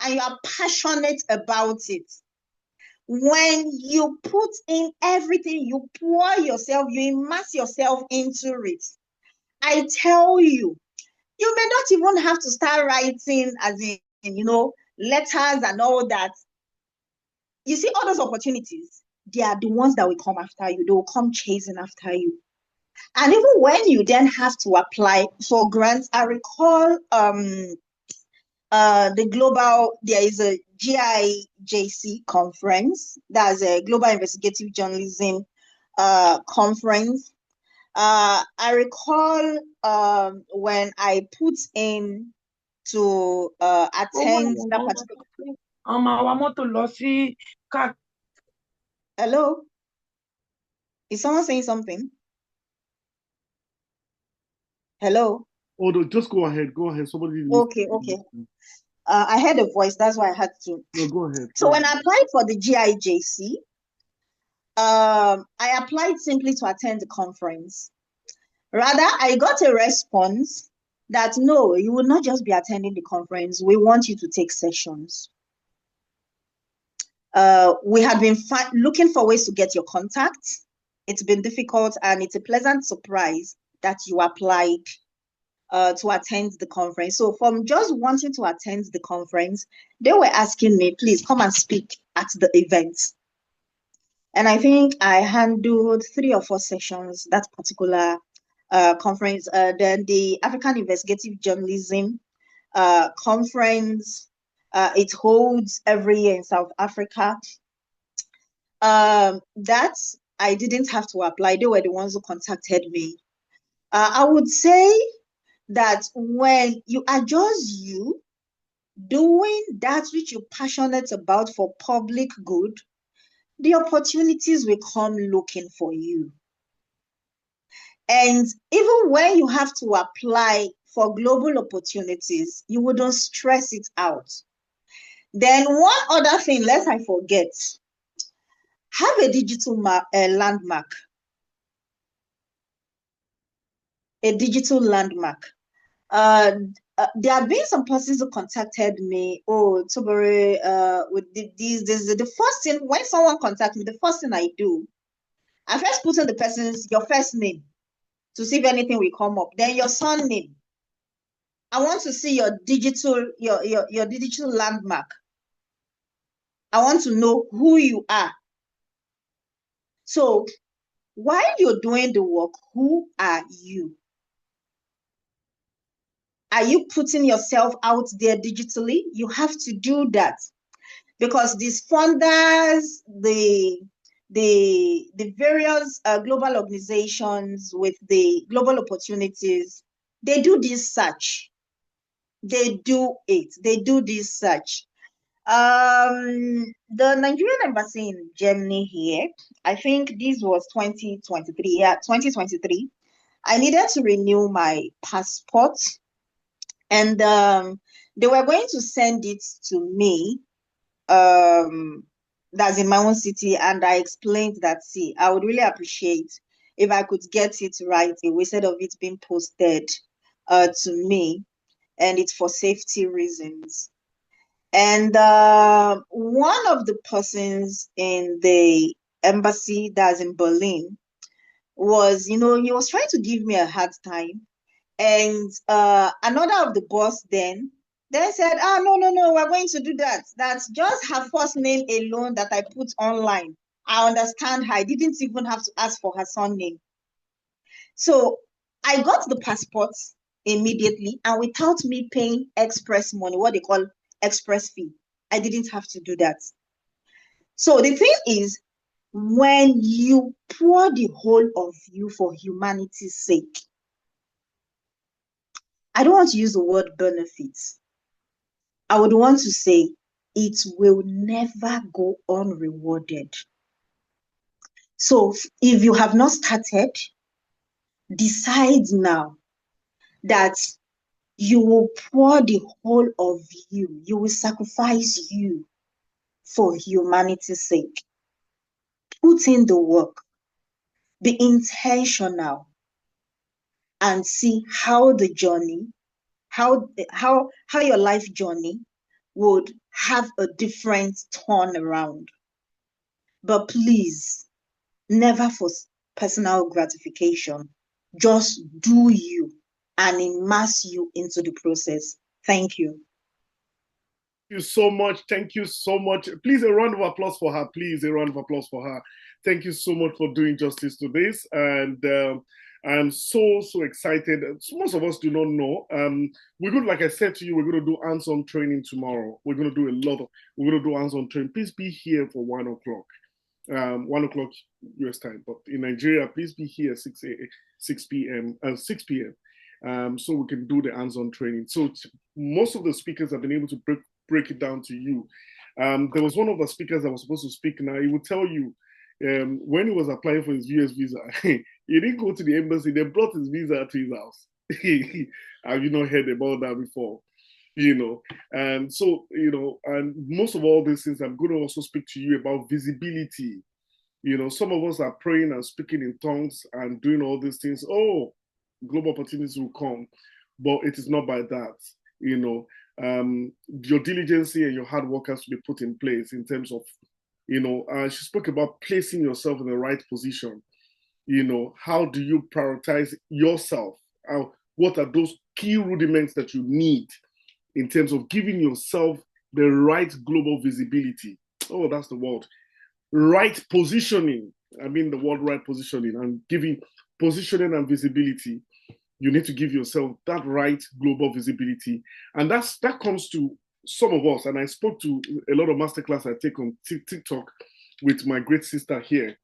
And you are passionate about it. When you put in everything, you pour yourself, you immerse yourself into it. I tell you, you may not even have to start writing as in, letters and all that. You see all those opportunities, they are the ones that will come after you. They will come chasing after you. And even when you then have to apply for grants, I recall there is a GIJC conference, that's a Global Investigative Journalism conference. I recall when I put in to attend that particular. Hello? Is someone saying something? Hello? Oh, no, just go ahead. Go ahead. Somebody. Okay. I heard a voice, that's why I had to. No, go ahead. So when I applied for the GIJC, I applied simply to attend the conference. Rather, I got a response that no, you will not just be attending the conference. We want you to take sessions. We had been looking for ways to get your contacts. It's been difficult, and it's a pleasant surprise that you applied to attend the conference. So from just wanting to attend the conference, they were asking me, please come and speak at the event. And I think I handled 3 or 4 sessions that particular conference. Then the African Investigative Journalism conference, it holds every year in South Africa. That I didn't have to apply. They were the ones who contacted me. I would say that when you are just you doing that which you're passionate about for public good, the opportunities will come looking for you. And even when you have to apply for global opportunities, you wouldn't stress it out. Then one other thing, lest I forget, have a digital landmark. A digital landmark. there have been some persons who contacted me. Oh, Tobore, with this. The first thing when someone contacts me, the first thing I do, I first put in the person's your first name to see if anything will come up. Then your surname. I want to see your digital landmark. I want to know who you are. So while you're doing the work, who are you? Are you putting yourself out there digitally? You have to do that because these funders, the various global organizations with the global opportunities, they do this search. They do it. They do this search. The Nigerian embassy in Germany here, I think this was 2023. Yeah, 2023. I needed to renew my passport, and they were going to send it to me. That's in my own city, and I explained that, see, I would really appreciate if I could get it right away instead of it being posted to me, and it's for safety reasons. And one of the persons in the embassy that's in Berlin was, he was trying to give me a hard time. And another of the boss then said, no, we're going to do that. That's just her first name alone that I put online. I understand her. I didn't even have to ask for her surname. So I got the passport immediately and without me paying express money, what they call express fee. I didn't have to do that. So the thing is, when you pour the whole of you for humanity's sake, I don't want to use the word benefits. I would want to say it will never go unrewarded. So if you have not started, decide now that you will pour the whole of you. You will sacrifice you for humanity's sake. Put in the work. Be intentional and see how the journey, how your life journey would have a different turnaround. But please, never for personal gratification. Just do you and immerse you into the process. Thank you. Thank you so much. Thank you so much. Please, a round of applause for her. Please, a round of applause for her. Thank you so much for doing justice to this. And I'm so excited. Most of us do not know. We're going to, like I said to you, we're going to do hands-on training tomorrow. We're going to do we're going to do hands-on training. Please be here for 1 o'clock. 1 o'clock US time, but in Nigeria, please be here 6 p.m. So we can do the hands-on training. So most of the speakers have been able to break it down to you. There was one of the speakers that was supposed to speak now. He would tell you when he was applying for his US visa, he didn't go to the embassy. They brought his visa to his house. Have you not heard about that before? And so, and most of all these things, I'm going to also speak to you about visibility. Some of us are praying and speaking in tongues and doing all these things. Oh, global opportunities will come, but it is not by that. Your diligence and your hard work has to be put in place in terms of, she spoke about placing yourself in the right position. How do you prioritize yourself? What are those key rudiments that you need in terms of giving yourself the right global visibility? Oh, that's the word. Right positioning. I mean the word right positioning, and giving positioning and visibility. You need to give yourself that right global visibility. And that comes to some of us. And I spoke to a lot of masterclass I take on TikTok with my great sister here.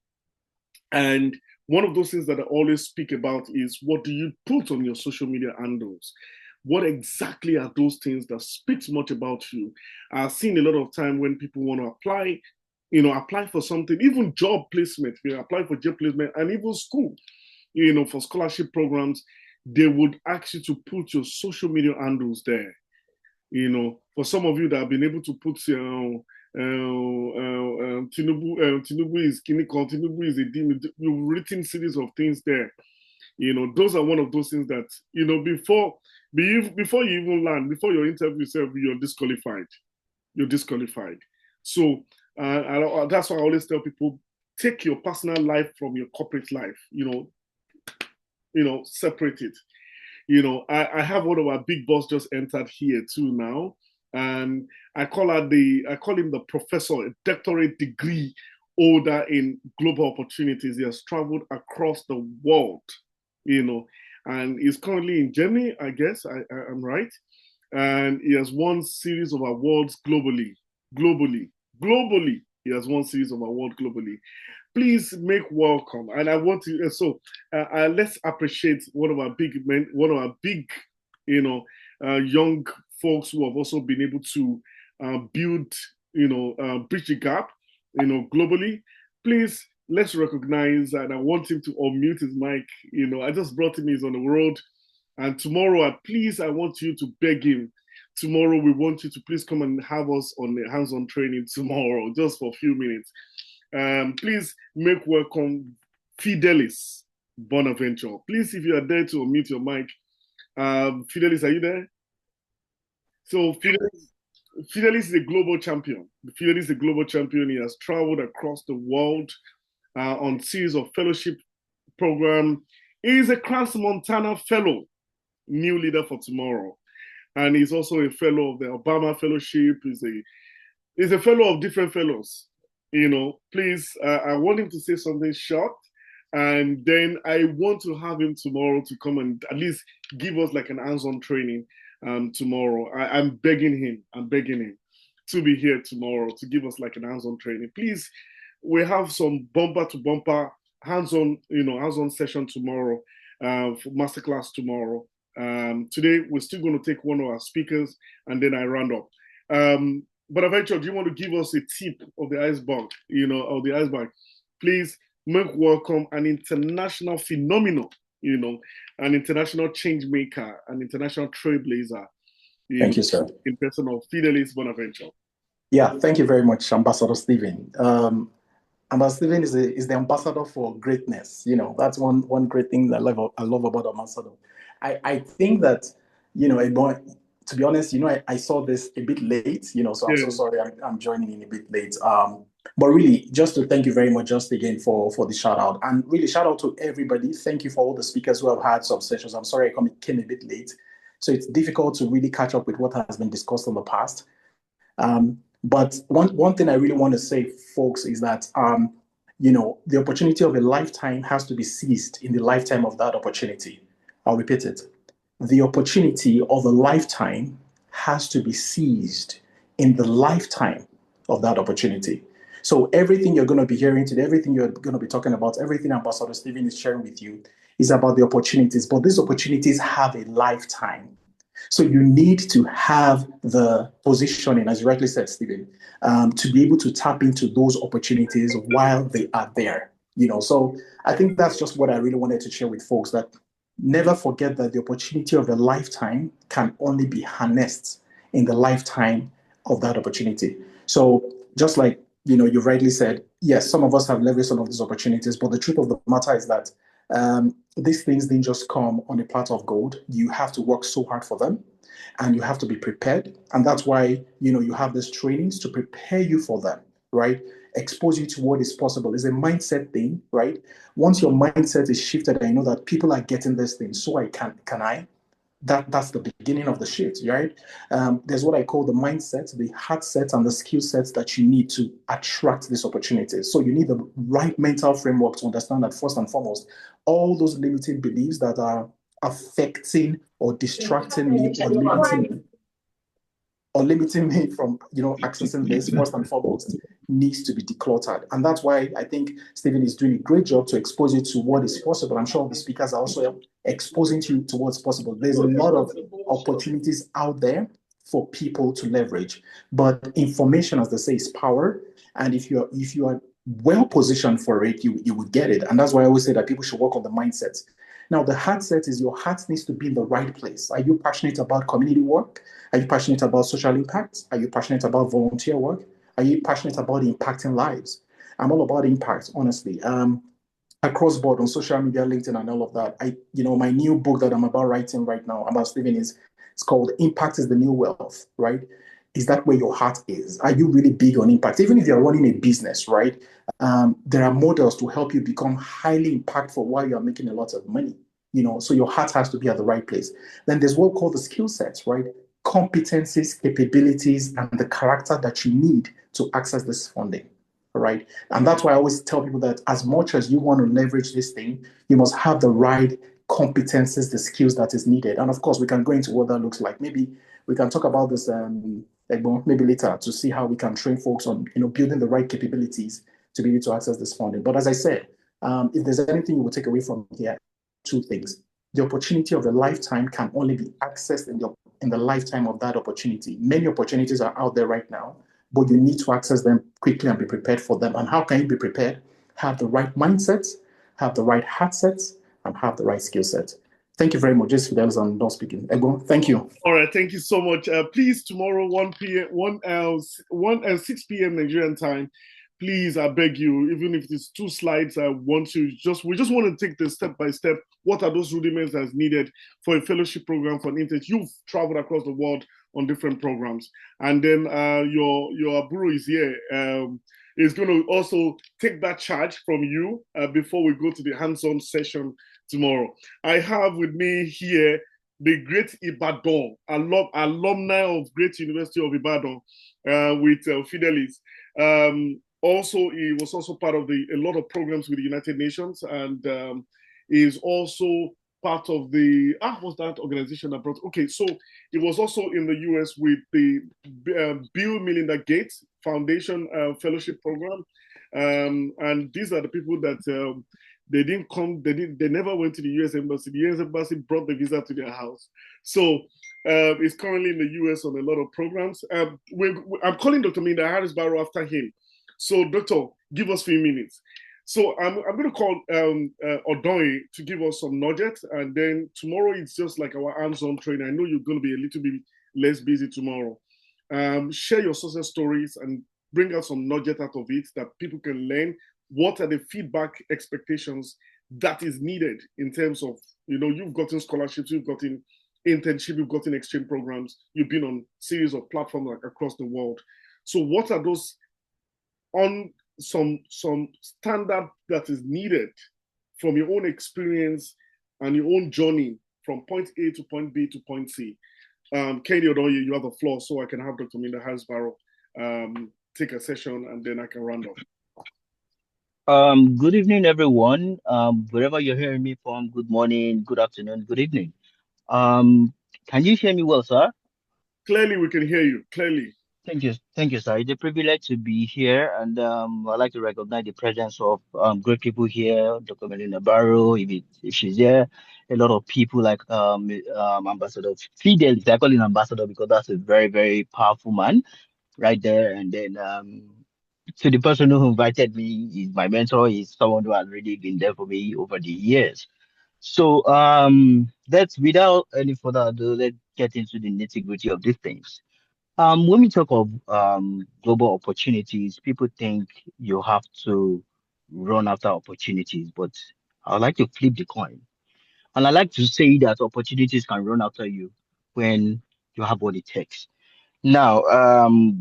And one of those things that I always speak about is, what do you put on your social media handles? What exactly are those things that speaks much about you? I've seen a lot of time when people want to apply for something, even job placement, apply for job placement and even school, for scholarship programs, they would ask you to put your social media handles there. For some of you that have been able to put Tinubu is Tinubu is a demon. You've written series of things there. Those are one of those things that, before you even land, before your interview yourself, you're disqualified. You're disqualified. So that's why I always tell people, take your personal life from your corporate life, separate it. I have one of our big boss just entered here too now. And I call him the professor, a doctorate degree holder in global opportunities. He has traveled across the world, and he's currently in Germany, I guess. I'm right. And he has won series of awards globally. Globally. He has won series of awards globally. Please make welcome. And I want to, let's appreciate one of our big men, one of our big, young folks who have also been able to build, bridge the gap, globally. Please, let's recognize, and I want him to unmute his mic. I just brought him, he's on the road. And tomorrow, I want you to beg him. Tomorrow, we want you to please come and have us on the hands-on training tomorrow, just for a few minutes. Please make welcome Fidelis Bonaventure. Please, if you are there, to unmute your mic. Fidelis, are you there? So Fidelis is a global champion. Fidelis is a global champion. He has traveled across the world on series of fellowship program. He is a Crans Montana fellow, new leader for tomorrow. And he's also a fellow of the Obama Fellowship. He's a fellow of different fellows. Please, I want him to say something short. And then I want to have him tomorrow to come and at least give us like an hands-on training tomorrow. I'm begging him to be here tomorrow to give us like an hands-on training. Please, we have some bumper to bumper hands-on session tomorrow, for masterclass tomorrow. Today, we're still going to take one of our speakers and then I round up. But eventually, do you want to give us a tip of the iceberg? Please make welcome an international phenomenon, an international change maker, an international trailblazer. Thank you, sir. In person of Fidelis Bonaventure. Yeah, thank you very much, Ambassador Stephen. Ambassador Stephen is the ambassador for greatness. That's one great thing that I love about Ambassador. I think that, to be honest, I saw this a bit late, so I'm so sorry I'm joining in a bit late. But really, just to thank you very much just again for the shout out. And really shout out to everybody. Thank you for all the speakers who have had some sessions. I'm sorry I came a bit late. So it's difficult to really catch up with what has been discussed in the past. But one thing I really want to say, folks, is that, the opportunity of a lifetime has to be seized in the lifetime of that opportunity. I'll repeat it. The opportunity of a lifetime has to be seized in the lifetime of that opportunity. So everything you're going to be hearing today, everything you're going to be talking about, everything Ambassador Stephen is sharing with you is about the opportunities. But these opportunities have a lifetime. So you need to have the positioning, as you rightly said, Stephen, to be able to tap into those opportunities while they are there. So I think that's just what I really wanted to share with folks, that never forget that the opportunity of a lifetime can only be harnessed in the lifetime of that opportunity. So just like, you rightly said, yes, some of us have leveraged some of these opportunities, but the truth of the matter is that these things didn't just come on a platter of gold. You have to work so hard for them and you have to be prepared. And that's why, you have these trainings to prepare you for them, right? Expose you to what is possible. It's a mindset thing, right? Once your mindset is shifted and you know that people are getting this thing, so I can I? That's the beginning of the shift, right? There's what I call the mindset, the heart sets, and the skill sets that you need to attract these opportunities. So you need the right mental framework to understand that, first and foremost, all those limiting beliefs that are affecting or distracting me or limiting me from accessing this, first and foremost, needs to be decluttered. And that's why I think Stephen is doing a great job to expose you to what is possible. I'm sure the speakers are also exposing you to what's possible. There's a lot of opportunities out there for people to leverage, but information, as they say, is power. And if you are well positioned for it, you will get it. And that's why I always say that people should work on the mindset. Now, the heart set is your heart needs to be in the right place. Are you passionate about community work? Are you passionate about social impact? Are you passionate about volunteer work? Are you passionate about impacting lives? I'm all about impact, honestly. across board on social media, LinkedIn, and all of that. My new book that I'm about writing right now about Stephen it's called Impact is the New Wealth, right? Is that where your heart is? Are you really big on impact? Even if you're running a business, right? There are models to help you become highly impactful while you're making a lot of money. So your heart has to be at the right place. Then there's what we call the skill sets, right? Competencies, capabilities, and the character that you need to access this funding, right? And that's why I always tell people that as much as you want to leverage this thing, you must have the right competencies, the skills that is needed. And of course, we can go into what that looks like. Maybe we can talk about this maybe later to see how we can train folks on building the right capabilities to be able to access this funding. But as I said, if there's anything you will take away from here, two things. The opportunity of a lifetime can only be accessed in the lifetime of that opportunity. Many opportunities are out there right now, but you need to access them quickly and be prepared for them. And how can you be prepared? Have the right mindsets, have the right heart sets, and have the right skill sets. Thank you very much. This is Fidelis and not speaking. Egbon, thank you. All right, thank you so much. Please, tomorrow, 6 p.m. Nigerian time, please, I beg you, even if it's 2 slides, we just want to take this step by step. What are those rudiments that's needed for a fellowship program, for an internship? You've traveled across the world on different programs. And then your Aburo is here. Is going to also take that charge from you before we go to the hands-on session tomorrow. I have with me here the great Ibadan, alumni of Great University of Ibadan with Fidelis. Also, he was also part of a lot of programs with the United Nations, and is also part of what's that organization that brought? Okay, so he was also in the US with the Bill Melinda Gates Foundation Fellowship Program, and these are the people that they didn't come. They never went to the U.S. Embassy. The U.S. Embassy brought the visa to their house. So he's currently in the U.S. on a lot of programs. I'm calling Dr. Minda Harris Barrow after him. So, Doctor, give us a few minutes. So I'm going to call Odoi to give us some nuggets, and then tomorrow it's just like our hands-on training. I know you're going to be a little bit less busy tomorrow. Share your success stories and bring out some nuggets out of it that people can learn. What are the feedback expectations that is needed in terms of, you've gotten scholarships, you've gotten internship, you've gotten exchange programs, you've been on series of platforms across the world. So what are those on some standard that is needed from your own experience and your own journey from point A to point B to point C? Katie Odoye, you have the floor, so I can have Dr. Minda Harris Barrow take a session, and then I can round up. Good evening, everyone. Wherever you're hearing me from, good morning, good afternoon, good evening. Can you hear me well, sir? Clearly, we can hear you. Clearly. Thank you, sir. It's a privilege to be here, and I'd like to recognize the presence of great people here. Dr. Melina Barrow, if she's there, a lot of people like Ambassador Fidel. I call him Ambassador because that's a very, very powerful man right there. And then to the person who invited me, is my mentor, is someone who has really been there for me over the years. So let's, without any further ado, let's get into the nitty-gritty of these things. When we talk of global opportunities, people think you have to run after opportunities, but I like to flip the coin. And I like to say that opportunities can run after you when you have what it takes. Now,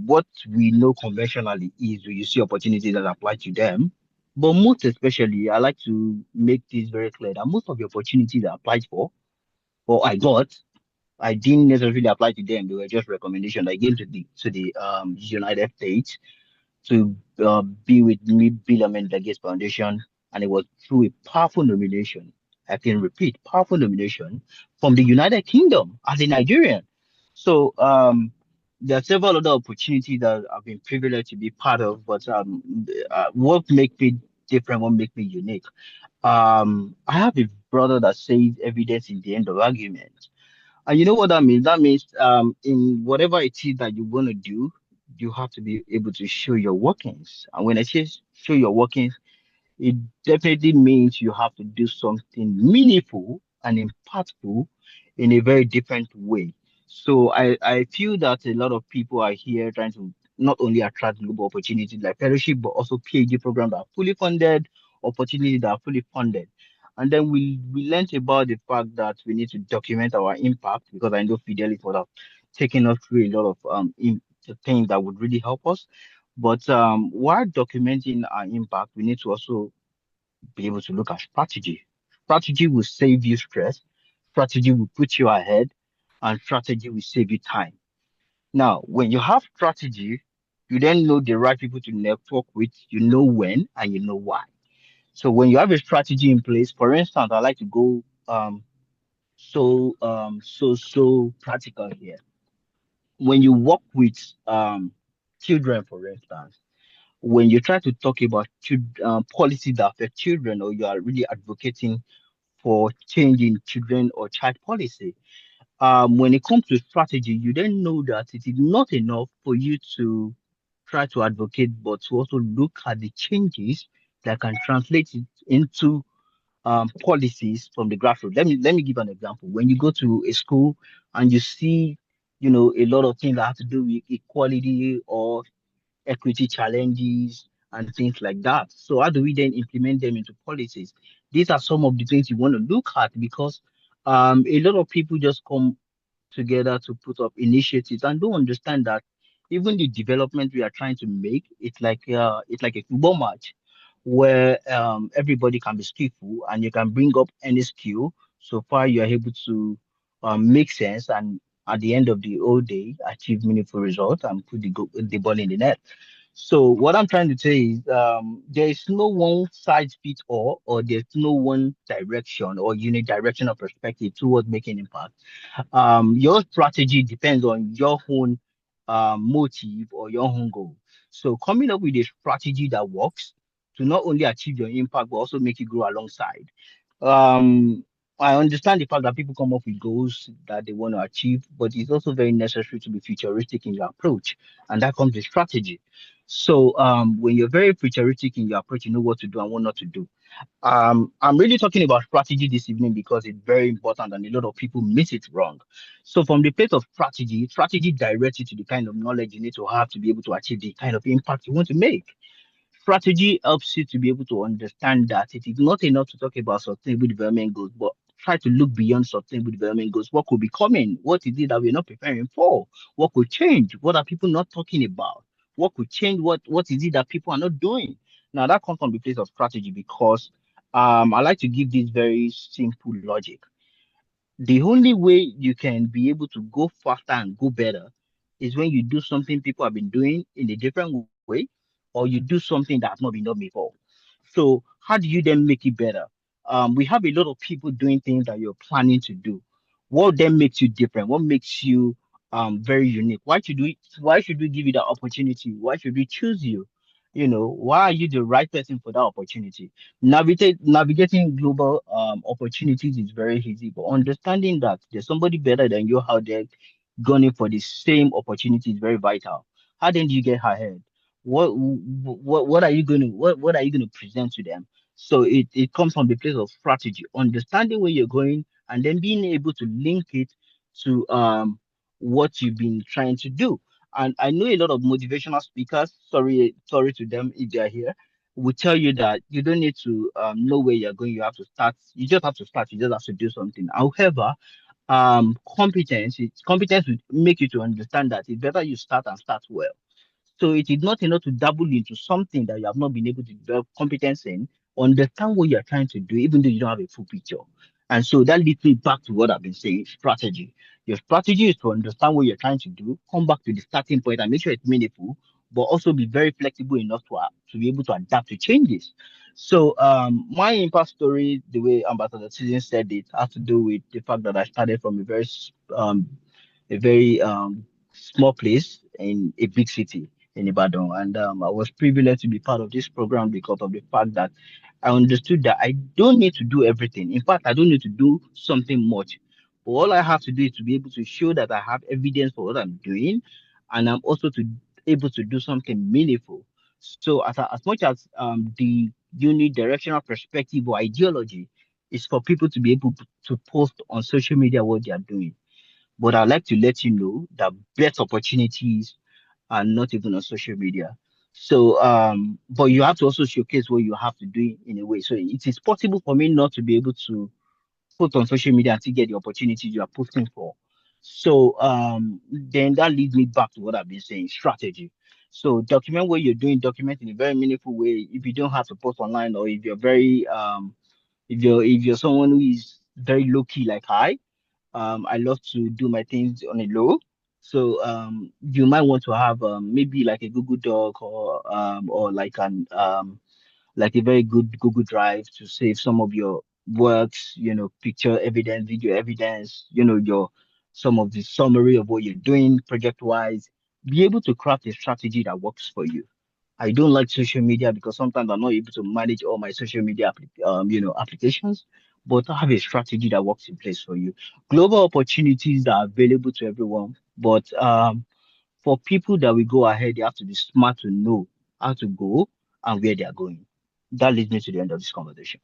what we know conventionally is you see opportunities that apply to them, but most especially, I like to make this very clear that most of the opportunities I applied for or I got, I didn't necessarily apply to them. They were just recommendations I gave to the United States to be with me, Bill and Melinda Gates Foundation, and it was through a powerful nomination. I can repeat, powerful nomination from the United Kingdom as a Nigerian. So there are several other opportunities that I've been privileged to be part of, but what makes me different, what makes me unique. I have a brother that says evidence in the end of argument. And you know what that means? That means in whatever it is that you want to do, you have to be able to show your workings. And when I say show your workings, it definitely means you have to do something meaningful and impactful in a very different way. So I feel that a lot of people are here trying to not only attract global opportunities like fellowship, but also PhD programs that are fully funded opportunities that are fully funded. And then we learned about the fact that we need to document our impact, because I know Fidelis would have taken us through a lot of the things that would really help us. But while documenting our impact, we need to also be able to look at strategy. Strategy will save you stress. Strategy will put you ahead, and strategy will save you time. Now, when you have strategy, you then know the right people to network with, you know when and you know why. So when you have a strategy in place, for instance, I like to go so practical here. When you work with children, for instance, when you try to talk about policies that affect children, or you are really advocating for changing children or child policy, when it comes to strategy, you then know that it is not enough for you to try to advocate, but to also look at the changes that can translate it into policies from the grassroots. Let me give an example. When you go to a school and you see, a lot of things that have to do with equality or equity challenges and things like that. So how do we then implement them into policies? These are some of the things you want to look at, because a lot of people just come together to put up initiatives and don't understand that even the development we are trying to make, it's like a football match where everybody can be skillful and you can bring up any skill, so far you are able to make sense, and at the end of the whole day achieve meaningful results and put the ball in the net. So what I'm trying to say is, there is no one size fits all, or there's no one direction or unidirectional perspective towards making impact. Your strategy depends on your own motive or your own goal. So coming up with a strategy that works to not only achieve your impact but also make you grow alongside. Um, I understand the fact that people come up with goals that they want to achieve, but it's also very necessary to be futuristic in your approach, and that comes with strategy. So when you're very futuristic in your approach, you know what to do and what not to do. I'm really talking about strategy this evening because it's very important and a lot of people miss it wrong. So, from the place of strategy, strategy directs you to the kind of knowledge you need to have to be able to achieve the kind of impact you want to make. Strategy helps you to be able to understand that it is not enough to talk about sustainable development goals, but try to look beyond sustainable development goals. What could be coming? What is it that we're not preparing for? What could change? What are people not talking about? What could change? What is it that people are not doing? Now that comes from the place of strategy, because I like to give this very simple logic. The only way you can be able to go faster and go better is when you do something people have been doing in a different way, or you do something that has not been done before. So how do you then make it better? We have a lot of people doing things that you're planning to do. What then makes you different? What makes you very unique? Why should we give you that opportunity? Why should we choose you? Why are you the right person for that opportunity? Navigating global opportunities is very easy, but understanding that there's somebody better than you out there gunning for the same opportunity is very vital. How then do you get ahead? What are you going to what are you going to present to them? So it comes from the place of strategy, understanding where you're going, and then being able to link it to what you've been trying to do. And I know a lot of motivational speakers, sorry to them if they're here, will tell you that you don't need to know where you're going. You have to start. You just have to start. You just have to do something. However, competence will make you to understand that it's better you start and start well. So it is not enough to dabble into something that you have not been able to develop competence in, understand what you're trying to do, even though you don't have a full picture. And so that leads me back to what I've been saying, strategy. Your strategy is to understand what you're trying to do, come back to the starting point and make sure it's meaningful, but also be very flexible enough to be able to adapt to changes. So my impact story, the way Ambassador Susan said it, has to do with the fact that I started from a very small place in a big city in Ibadan. And I was privileged to be part of this program because of the fact that I understood that I don't need to do everything. In fact, I don't need to do something much. But all I have to do is to be able to show that I have evidence for what I'm doing, and I'm also to able to do something meaningful. So as much as the unidirectional perspective or ideology is for people to be able to post on social media what they are doing, but I'd like to let you know that best opportunities are not even on social media. So, but you have to also showcase what you have to do in a way. So it is possible for me not to be able to put on social media and to get the opportunities you are posting for. So, then that leads me back to what I've been saying, strategy. So document what you're doing, document in a very meaningful way. If you don't have to post online, or if you're very if you're someone who is very low key like I love to do my things on a low. So you might want to have maybe like a Google Doc, or like a very good Google Drive to save some of your works, picture evidence, video evidence, your some of the summary of what you're doing project wise. Be able to craft a strategy that works for you. I don't like social media because sometimes I'm not able to manage all my social media applications, but I have a strategy that works in place for you. Global opportunities are available to everyone, but for people that will go ahead, they have to be smart to know how to go and where they are going. That leads me to the end of this conversation.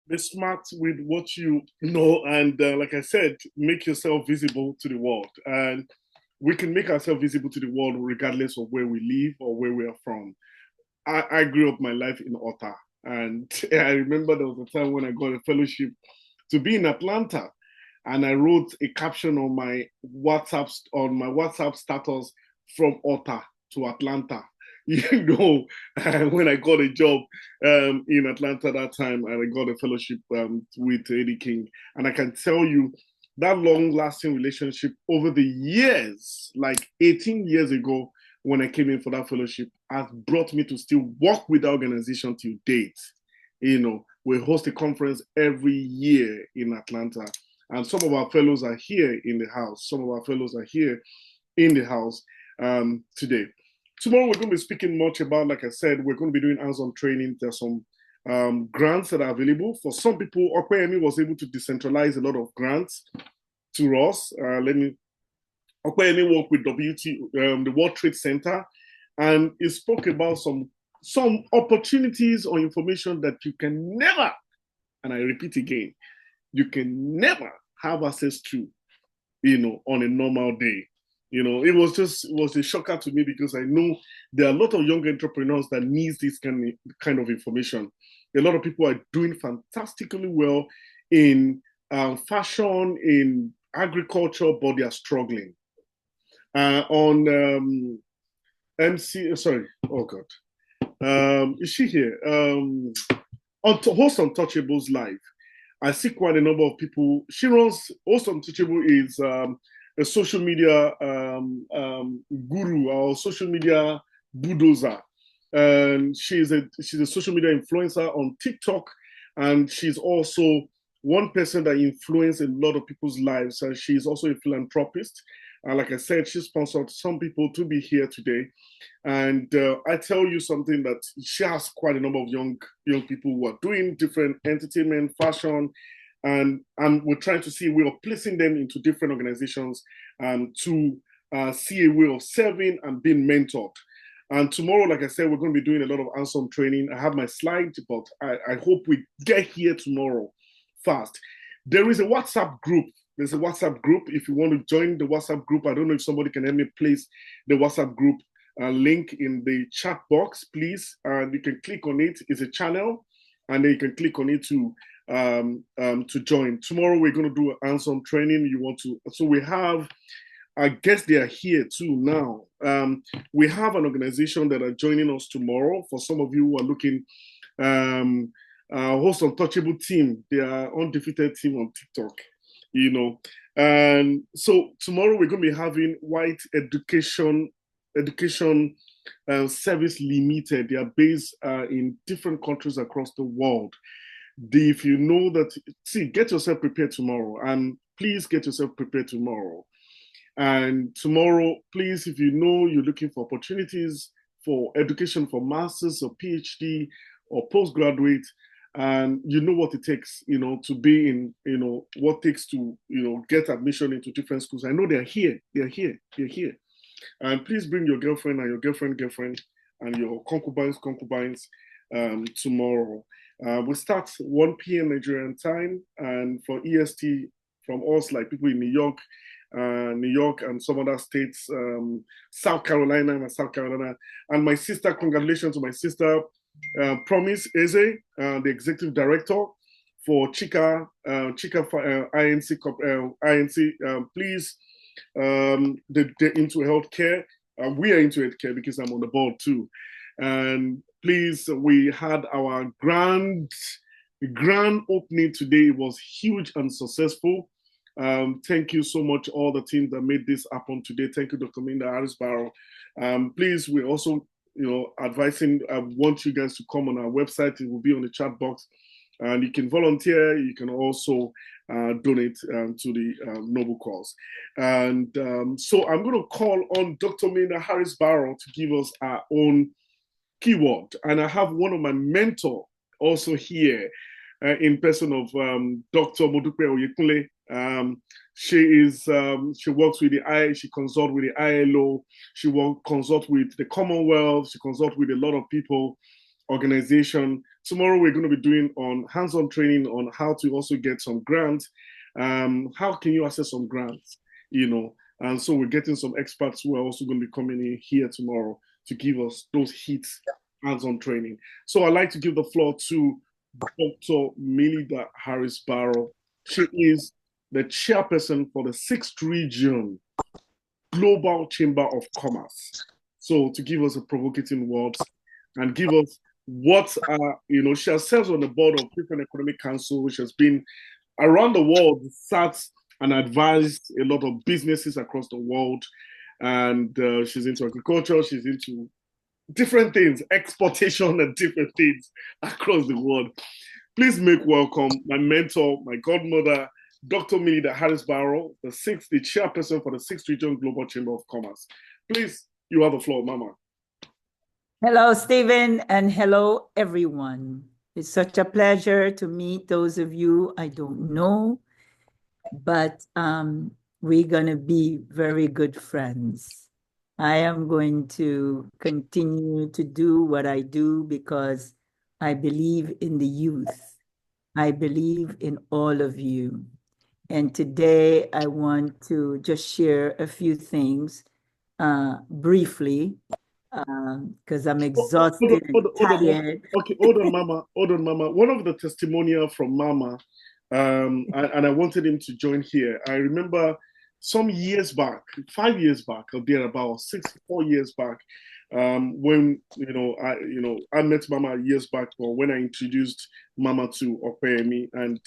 Be smart with what you know, and like I said, make yourself visible to the world. And we can make ourselves visible to the world regardless of where we live or where we are from. I grew up my life in Otta, and I remember there was a time when I got a fellowship to be in Atlanta, and I wrote a caption on my WhatsApp status from Otta to Atlanta. When I got a job in Atlanta that time, and I got a fellowship with Eddie King, and I can tell you that long-lasting relationship over the years, like 18 years ago, when I came in for that fellowship, has brought me to still work with the organization till date. We host a conference every year in Atlanta, and some of our fellows are here in the house. Some of our fellows are here in the house today. Tomorrow, we're going to be speaking much about, like I said, we're going to be doing hands-on training. There's some grants that are available. For some people, Okweyemi was able to decentralize a lot of grants to us. Okweyemi worked with the World Trade Center, and he spoke about some opportunities or information that you can never, and I repeat again, you can never have access to, on a normal day. It was a shocker to me, because I know there are a lot of young entrepreneurs that need this kind of information. A lot of people are doing fantastically well in fashion, in agriculture, but they are struggling. On MC, sorry, oh God, is she here? On Host Untouchables Live, I see quite a number of people. She runs Host Untouchable is a social media guru or social media bulldozer, and she's a social media influencer on TikTok, and she's also one person that influenced a lot of people's lives. And she's also a philanthropist. And like I said, she sponsored some people to be here today. And I tell you something, that she has quite a number of young people who are doing different entertainment, fashion, and we're trying to see a way of placing them into different organizations to see a way of serving and being mentored. And tomorrow, like I said, we're going to be doing a lot of hands-on training. I have my slides, but I hope we get here tomorrow fast. There is a WhatsApp group. There's a WhatsApp group. If you want to join the WhatsApp group, I don't know if somebody can help me place the WhatsApp group link in the chat box, please. And you can click on it. It's a channel, and then you can click on it to join. Tomorrow we're going to do a hands-on training. So we have, I guess they are here too now. We have an organization that are joining us tomorrow. For some of you who are looking, Host Untouchable team, they are undefeated team on TikTok, And so tomorrow we're going to be having White Education Service Limited. They are based in different countries across the world. If you know that, get yourself prepared tomorrow, and please get yourself prepared tomorrow. And tomorrow, please, if you know you're looking for opportunities for education for masters or PhD or postgraduate, and you know what it takes, to be in, what it takes to, get admission into different schools. I know they're here. And please bring your girlfriend and your girlfriend, and your concubines tomorrow. We start 1 p.m. Nigerian time, and for EST from us, like people in New York, New York, and some other states, South Carolina, and my sister. Congratulations to my sister, Promise Eze, the executive director for Chika INC. Please, they're into healthcare. We are into healthcare because I'm on the board too. And please, we had our grand opening today. It was huge and successful. Thank you so much, all the teams that made this happen today. Thank you, Dr. Minda Harris-Barrow. Please, we're also, advising, I want you guys to come on our website. It will be on the chat box. And you can volunteer. You can also donate to the Noble cause. And so I'm going to call on Dr. Minda Harris-Barrow to give us our own keyword. And I have one of my mentor also here in person of Dr. Modupe Oyekunle. She works with she consults with the ILO, she will consult with the Commonwealth, she consults with a lot of people, organization. Tomorrow we're going to be doing on hands-on training on how to also get some grants. How can you access some grants, and so we're getting some experts who are also going to be coming in here tomorrow to give us those hits hands-on training. So I'd like to give the floor to Dr. Melinda Harris-Barrow. She is the chairperson for the 6th Region Global Chamber of Commerce. So to give us a provocative words and give us what, she serves on the board of different economic council, which has been around the world, sat and advised a lot of businesses across the world. And she's into agriculture, she's into different things, exportation and different things across the world. Please make welcome my mentor, my godmother, Dr. Melinda Harris-Barrow, the chairperson for the 6th Region Global Chamber of Commerce. Please, you have the floor, Mama. Hello, Stephen, and hello, everyone. It's such a pleasure to meet those of you I don't know, but we're going to be very good friends. I am going to continue to do what I do because I believe in the youth. I believe in all of you. And today I want to just share a few things briefly because I'm exhausted and tired. Okay, hold on, Mama. One of the testimonial from Mama, and I wanted him to join here. I remember some years back, 5 years back, or thereabout, 4 years back, when I met Mama years back, or when I introduced Mama to Opeyemi, and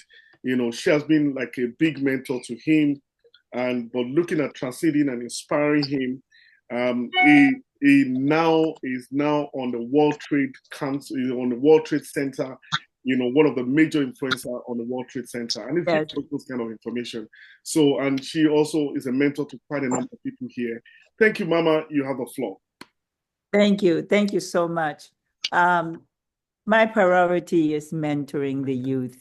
she has been like a big mentor to him, but looking at translating and inspiring him, he now is on the World Trade Council, on the World Trade Center, one of the major influencers on the World Trade Center, and it's yes. Those kind of information. So, and she also is a mentor to quite a number of people here. Thank you, Mama. You have the floor. Thank you. Thank you so much. My priority is mentoring the youth,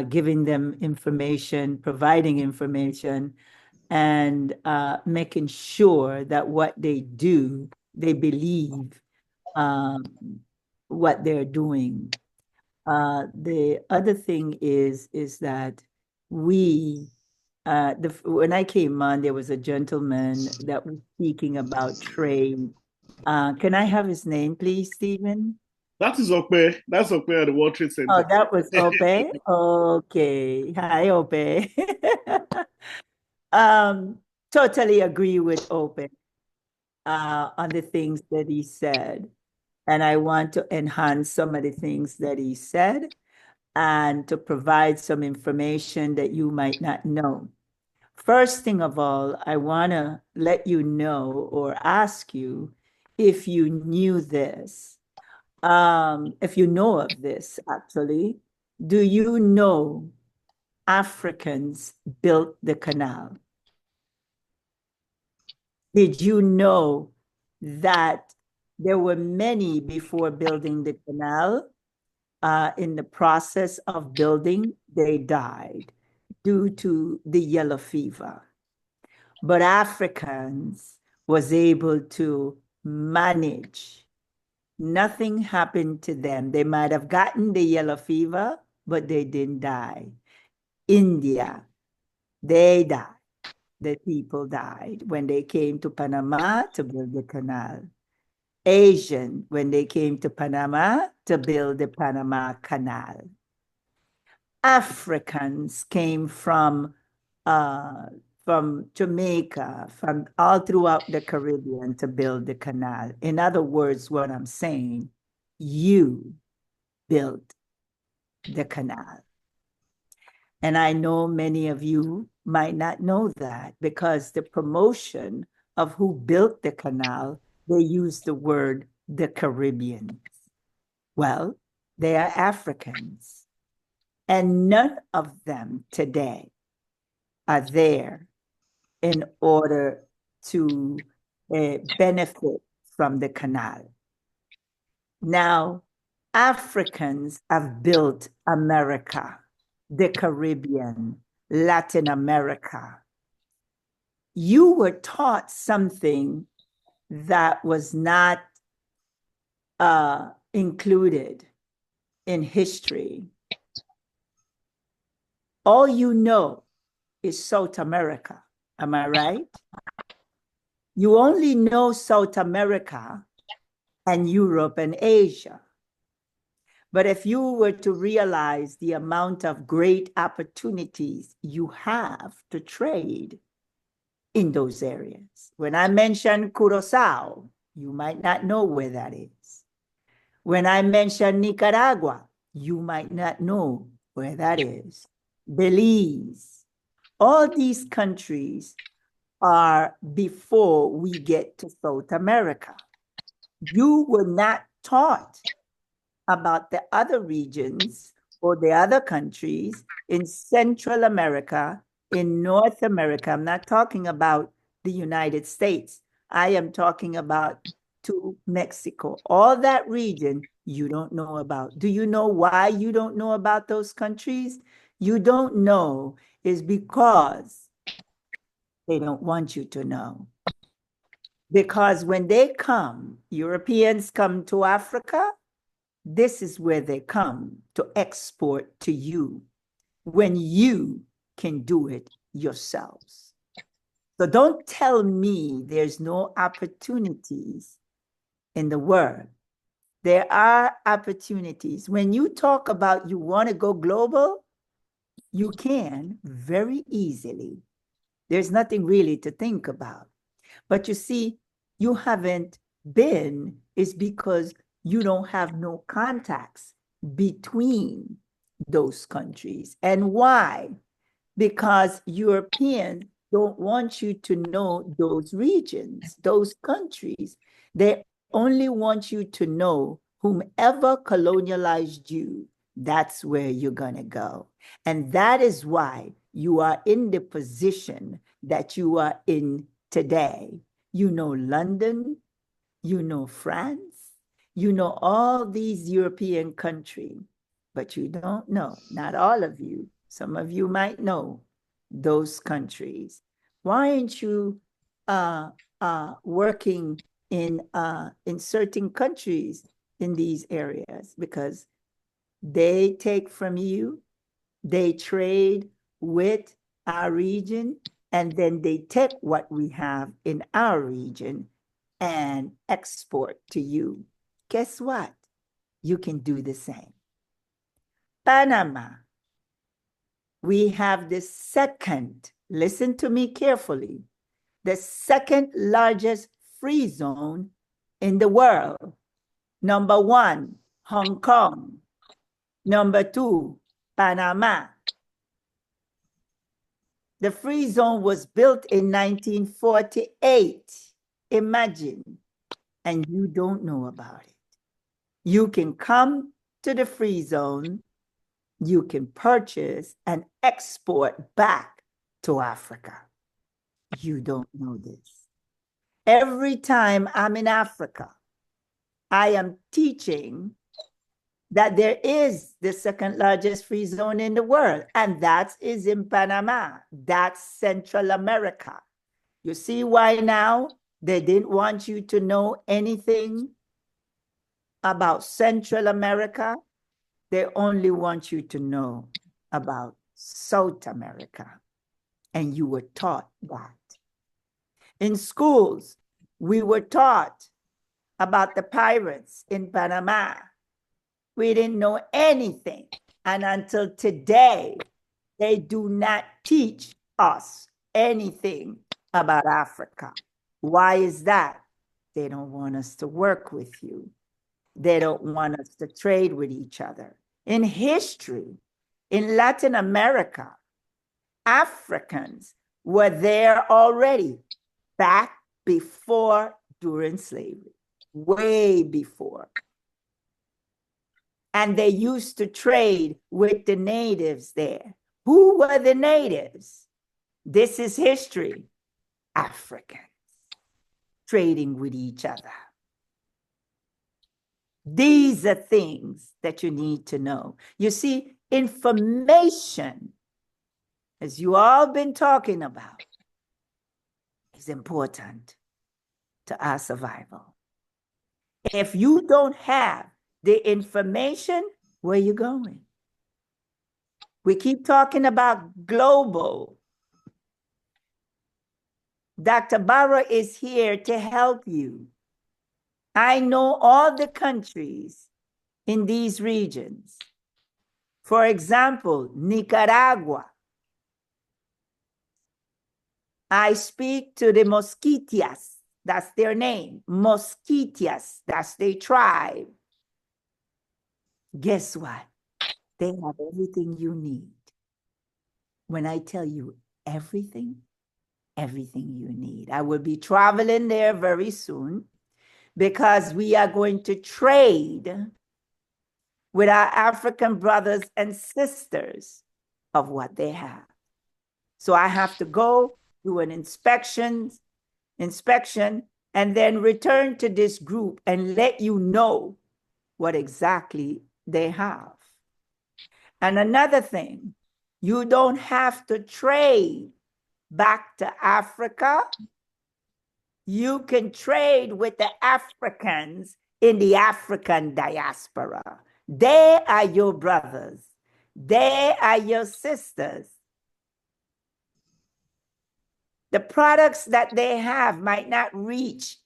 giving them information, providing information, and making sure that what they do, they believe what they're doing. The other thing is that when I came on, there was a gentleman that was speaking about trade. Can I have his name, please, Stephen? That is Ope. That's Ope at the World Trade Center. Oh, that was Ope? Okay. Hi, Ope. Totally agree with Ope on the things that he said. And I want to enhance some of the things that he said and to provide some information that you might not know. First thing of all, I want to let you know or ask you if you knew this. If you know of this, actually, do you know Africans built the canal? Did you know that there were many before building the canal? In the process of building, they died due to the yellow fever. But Africans was able to manage. Nothing happened to them. They might have gotten the yellow fever, but they didn't die. India, they died. the people died when they came to Panama to build the canal. Asian when they came to Panama to build the Panama Canal. Africans came from Jamaica, from all throughout the Caribbean to build the canal. In other words, what I'm saying, you built the canal. And I know many of you might not know that because the promotion of who built the canal, they use the word the Caribbeans. Well, they are Africans. And none of them today are there in order to benefit from the canal. Now, Africans have built America, the Caribbean, Latin America. You were taught something that was not included in history. All you know is South America. Am I right? You only know South America and Europe and Asia. But if you were to realize the amount of great opportunities you have to trade in those areas. When I mention Curaçao, you might not know where that is. When I mention Nicaragua, you might not know where that is. Belize, all these countries are before we get to South America. You were not taught about the other regions or the other countries in Central America, in North America. I'm not talking about the United States. I am talking about to Mexico. All that region you don't know about. Do you know why you don't know about those countries? You don't know is because they don't want you to know. Because when they come, Europeans come to Africa, this is where they come to export to you when you can do it yourselves. So don't tell me there's no opportunities in the world. There are opportunities. When you talk about you want to go global, you can very easily. There's nothing really to think about. But you see, you haven't been is because you don't have no contacts between those countries. And why? Because Europeans don't want you to know those regions, those countries. They only want you to know whomever colonialized you, that's where you're going to go. And that is why you are in the position that you are in today. You know London, you know France, you know all these European countries, but you don't know, not all of you, some of you might know those countries. Why aren't you working in certain countries in these areas? Because they take from you, they trade with our region, and then they take what we have in our region and export to you. Guess what? You can do the same. Panama, we have the second, listen to me carefully, the second largest free zone in the world. Number one, Hong Kong. Number two, Panama. The free zone was built in 1948. Imagine, and you don't know about it. You can come to the free zone, you can purchase and export back to Africa. You don't know this. Every time I'm in Africa, I am teaching that there is the second largest free zone in the world, and that is in Panama. That's Central America. You see why now they didn't want you to know anything about Central America? They only want you to know about South America. and you were taught that. In schools, we were taught about the pirates in Panama. We didn't know anything. And until today, they do not teach us anything about Africa. Why is that? They don't want us to work with you. They don't want us to trade with each other. In history, in Latin America, Africans were there already back before during slavery, way before. And they used to trade with the natives there. Who were the natives? This is history. Africans trading with each other. These are things that you need to know. You see, information, as you all been talking about, is important to our survival. If you don't have the information, where are you going? We keep talking about global. Dr. Barra is here to help you. I know all the countries in these regions. For example, Nicaragua. I speak to the Mosquitias. That's their name. Mosquitias. That's their tribe. Guess what? They have everything you need. When I tell you everything, everything you need. I will be traveling there very soon because we are going to trade with our African brothers and sisters of what they have. So I have to go do an inspection, and then return to this group and let you know what exactly they have. And another thing, you don't have to trade back to Africa. You can trade with the Africans in the African diaspora. They are your brothers. They are your sisters. The products that they have might not reach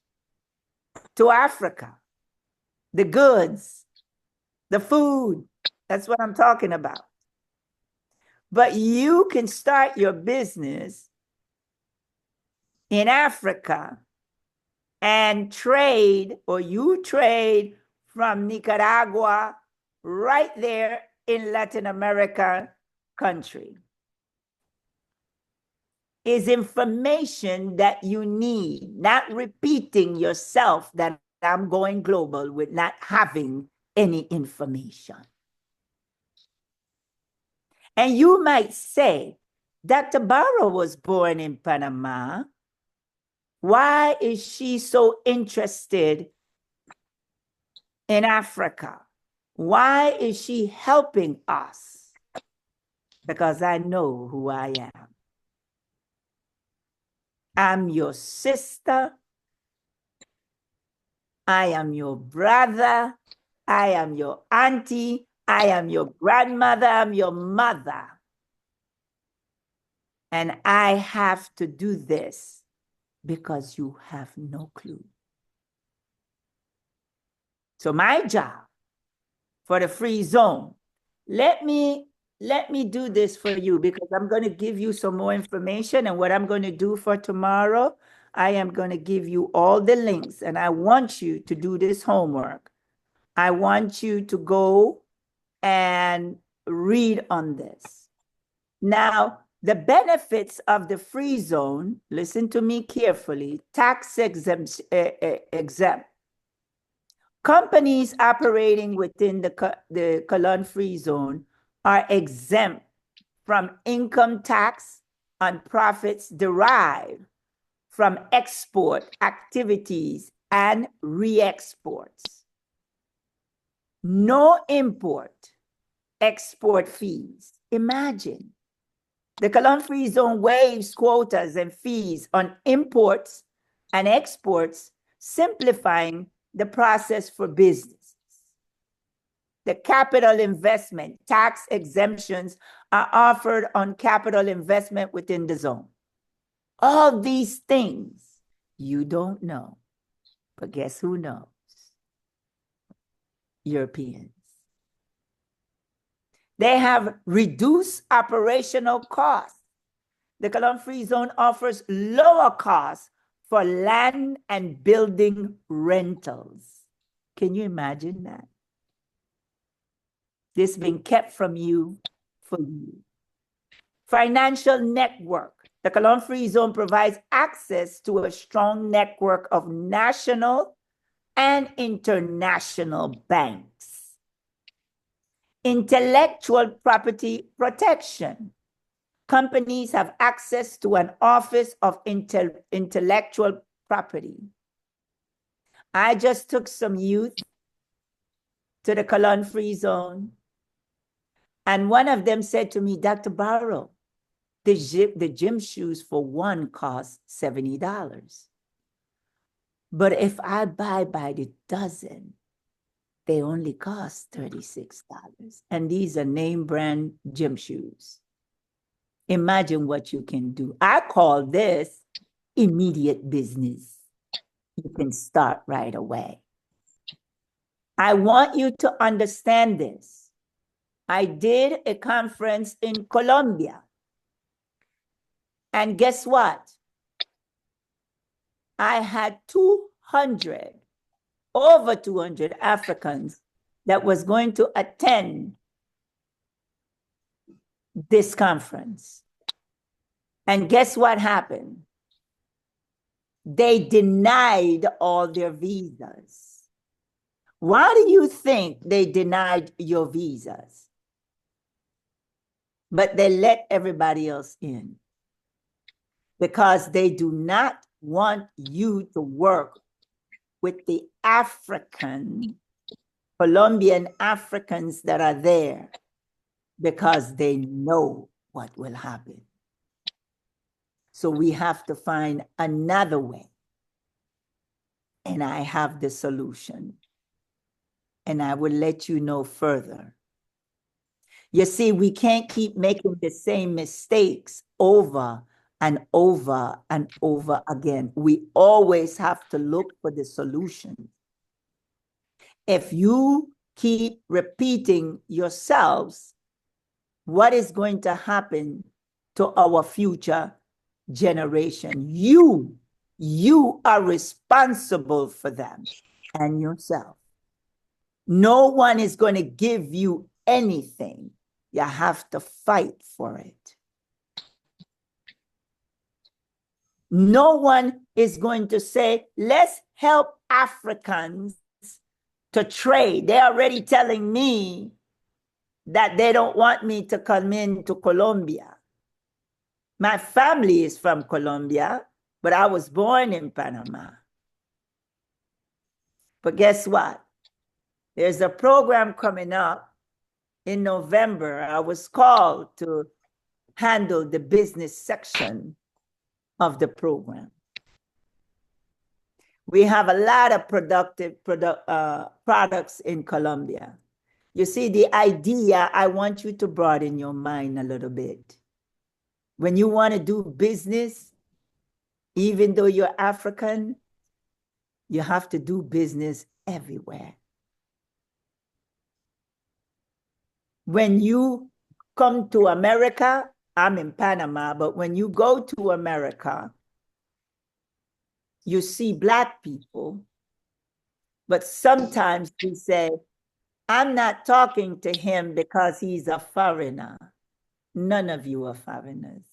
to Africa. The goods, the food, that's what I'm talking about. But you can start your business in Africa and trade, or you trade from Nicaragua right there in Latin America country. Is information that you need, not repeating yourself that I'm going global with not having any information. And you might say, Dr. Barrow was born in Panama. Why is she so interested in Africa? Why is she helping us? Because I know who I am. I'm your sister. I am your brother. I am your auntie. I am your grandmother. I'm your mother. And I have to do this because you have no clue. So my job for the free zone, let me do this for you because I'm going to give you some more information. And what I'm going to do for tomorrow, I am going to give you all the links, and I want you to do this homework. I want you to go and read on this. Now, the benefits of the free zone, listen to me carefully, tax exempt. Companies operating within the Colon free zone are exempt from income tax on profits derived from export activities and re-exports. No import, export fees. Imagine. The Colon free zone waives quotas and fees on imports and exports, simplifying the process for businesses. the capital investment. Tax exemptions are offered on capital investment within the zone. All these things you don't know, but guess who knows? Europeans. They have reduced operational costs. The Cologne Free Zone offers lower costs for land and building rentals. Can you imagine that? This being kept from you for you. Financial network. The Cologne Free Zone provides access to a strong network of national and international banks. Intellectual property protection. Companies have access to an office of intellectual property. I just took some youth to the Cologne Free Zone, and one of them said to me, Dr. Barrow, the gym shoes for one cost $70. But if I buy by the dozen, they only cost $36. And these are name brand gym shoes. Imagine what you can do. I call this immediate business. You can start right away. I want you to understand this. I did a conference in Colombia. And guess what? I had over 200 Africans that was going to attend this conference. And guess what happened? They denied all their visas. Why do you think they denied your visas? But they let everybody else in. Because they do not want you to work with the Colombian Africans that are there, because they know what will happen. So we have to find another way. And I have the solution. And I will let you know further. You see, we can't keep making the same mistakes over and over and over again. We always have to look for the solution. If you keep repeating yourselves, what is going to happen to our future generation? You are responsible for them and yourself. No one is going to give you anything. You have to fight for it. No one is going to say, let's help Africans to trade. They're already telling me that they don't want me to come into Colombia. My family is from Colombia, but I was born in Panama. But guess what? There's a program coming up in November. I was called to handle the business section of the program. We have a lot of productive products in Colombia. You see, the idea, I want you to broaden your mind a little bit. When you want to do business, even though you're African, you have to do business everywhere. When you come to America, I'm in Panama, but when you go to America, you see Black people, but sometimes we say, I'm not talking to him because he's a foreigner. None of you are foreigners.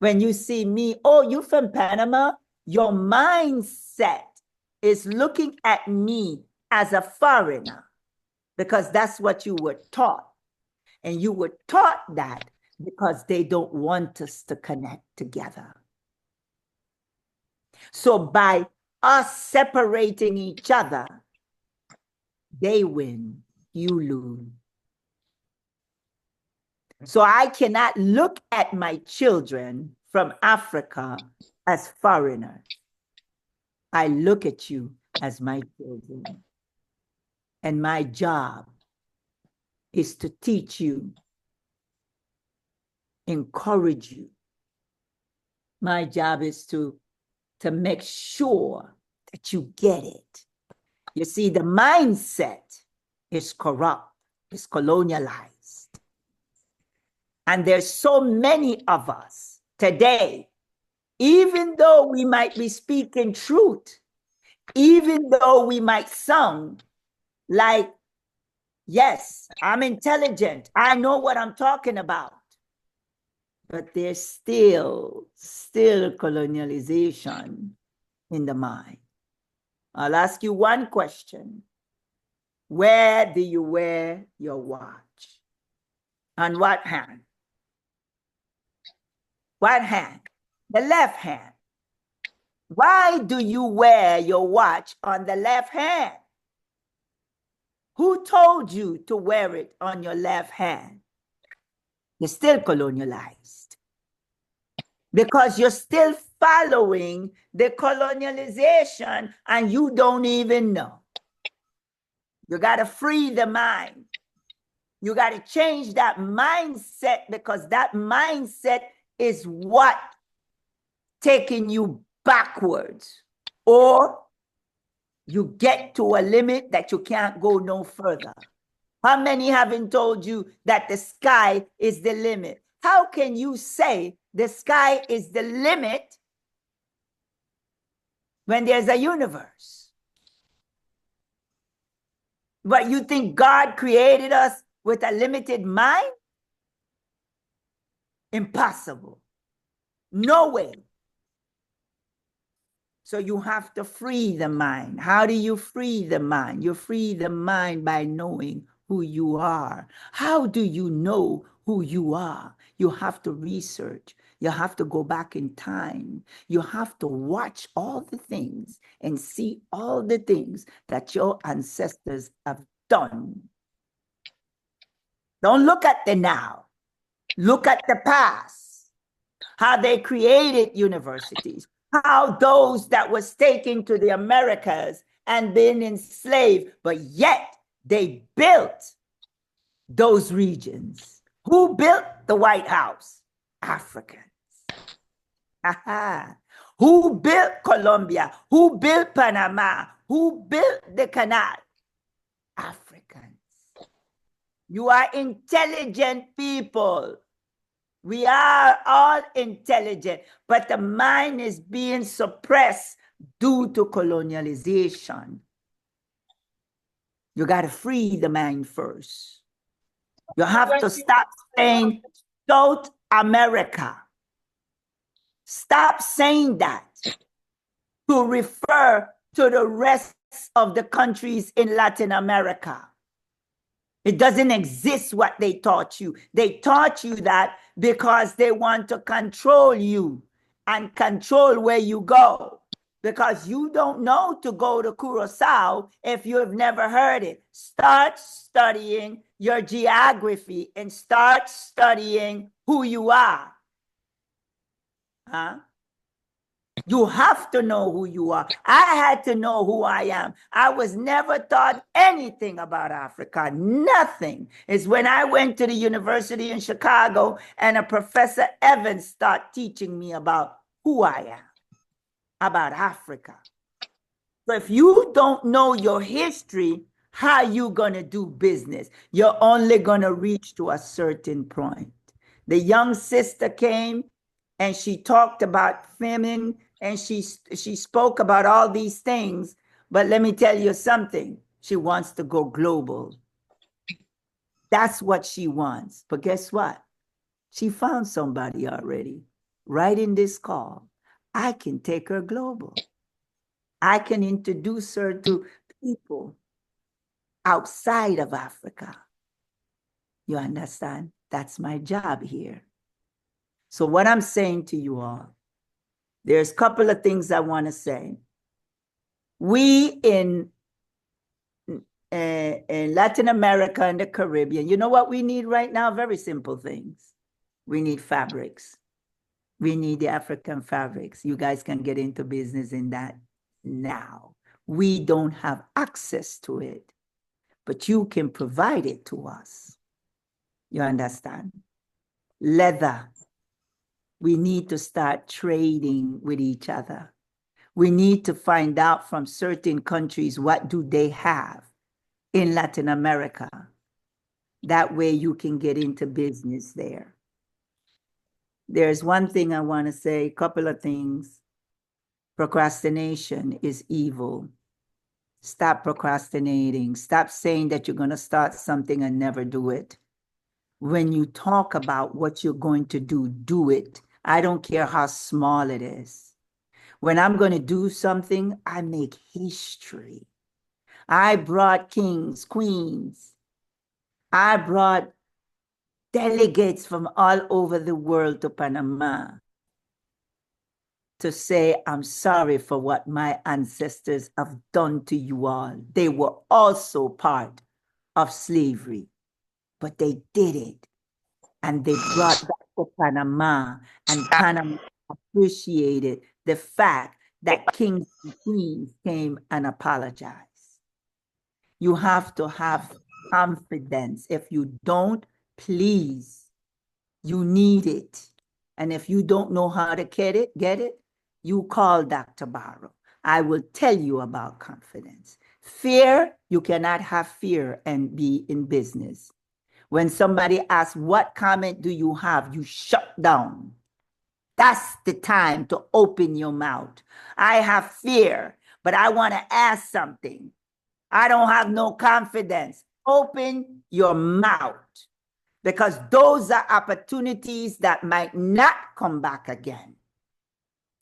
When you see me, oh, you from Panama? Your mindset is looking at me as a foreigner because that's what you were taught. And you were taught that because they don't want us to connect together. So by us separating each other, they win, you lose. So I cannot look at my children from Africa as foreigners. I look at you as my children. And my job is to teach you, encourage you. My job is to make sure that you get it. You see, the mindset is corrupt, is colonialized. And there's so many of us today, even though we might be speaking truth, even though we might sound like, yes, I'm intelligent, I know what I'm talking about, but there's still colonialization in the mind. I'll ask you one question. Where do you wear your watch? On what hand? What hand? The left hand. Why do you wear your watch on the left hand? Who told you to wear it on your left hand? You're still colonialized because you're still following the colonialization and you don't even know. You got to free the mind. You got to change that mindset because that mindset is what taking you backwards, or you get to a limit that you can't go no further. How many haven't told you that the sky is the limit? How can you say the sky is the limit when there's a universe? But you think God created us with a limited mind? Impossible. No way. So you have to free the mind. How do you free the mind? You free the mind by knowing who you are. How do you know who you are? You have to research. You have to go back in time. You have to watch all the things and see all the things that your ancestors have done. Don't look at the now. Look at the past. How they created universities. How those that was taken to the Americas and been enslaved, but yet they built those regions. Who built the White House? Africans. Aha. Who built Colombia? Who built Panama? Who built the canal? Africans. You are intelligent people. We are all intelligent, but the mind is being suppressed due to colonialization. You got to free the mind first. You have to stop saying South America. Stop saying that to refer to the rest of the countries in Latin America. It doesn't exist what they taught you. They taught you that because they want to control you and control where you go. Because you don't know to go to Curacao if you have never heard it. Start studying your geography and start studying who you are. Huh? You have to know who you are. I had to know who I am. I was never taught anything about Africa, nothing. It's when I went to the university in Chicago and a Professor Evans started teaching me about who I am, about Africa. So if you don't know your history, how you gonna do business? You're only gonna reach to a certain point. The young sister came and she talked about famine and she spoke about all these things. But let me tell you something. She wants to go global. That's what she wants. But guess what? She found somebody already right in this call. I can take her global. I can introduce her to people outside of Africa. You understand? That's my job here. So what I'm saying to you all, there's a couple of things I want to say. We in Latin America and the Caribbean, you know what we need right now? Very simple things. We need fabrics. We need the African fabrics. You guys can get into business in that now. We don't have access to it. but you can provide it to us. You understand? Leather. We need to start trading with each other. We need to find out from certain countries what do they have in Latin America. That way you can get into business there. There's one thing I want to say, a couple of things. Procrastination is evil. Stop procrastinating. Stop saying that you're going to start something and never do it. When you talk about what you're going to do, do it. I don't care how small it is. When I'm going to do something, I make history. I brought kings, queens. I brought delegates from all over the world to Panama to say, I'm sorry for what my ancestors have done to you all. They were also part of slavery, but they did it. And they brought back to Panama, and Panama appreciated the fact that kings and queens came and apologized. You have to have confidence. If you don't, please, you need it. And if you don't know how to get it, you call Dr. Barrow. I will tell you about confidence. Fear, you cannot have fear and be in business. When somebody asks, what comment do you have? You shut down. That's the time to open your mouth. I have fear, but I want to ask something. I don't have no confidence. Open your mouth, because those are opportunities that might not come back again.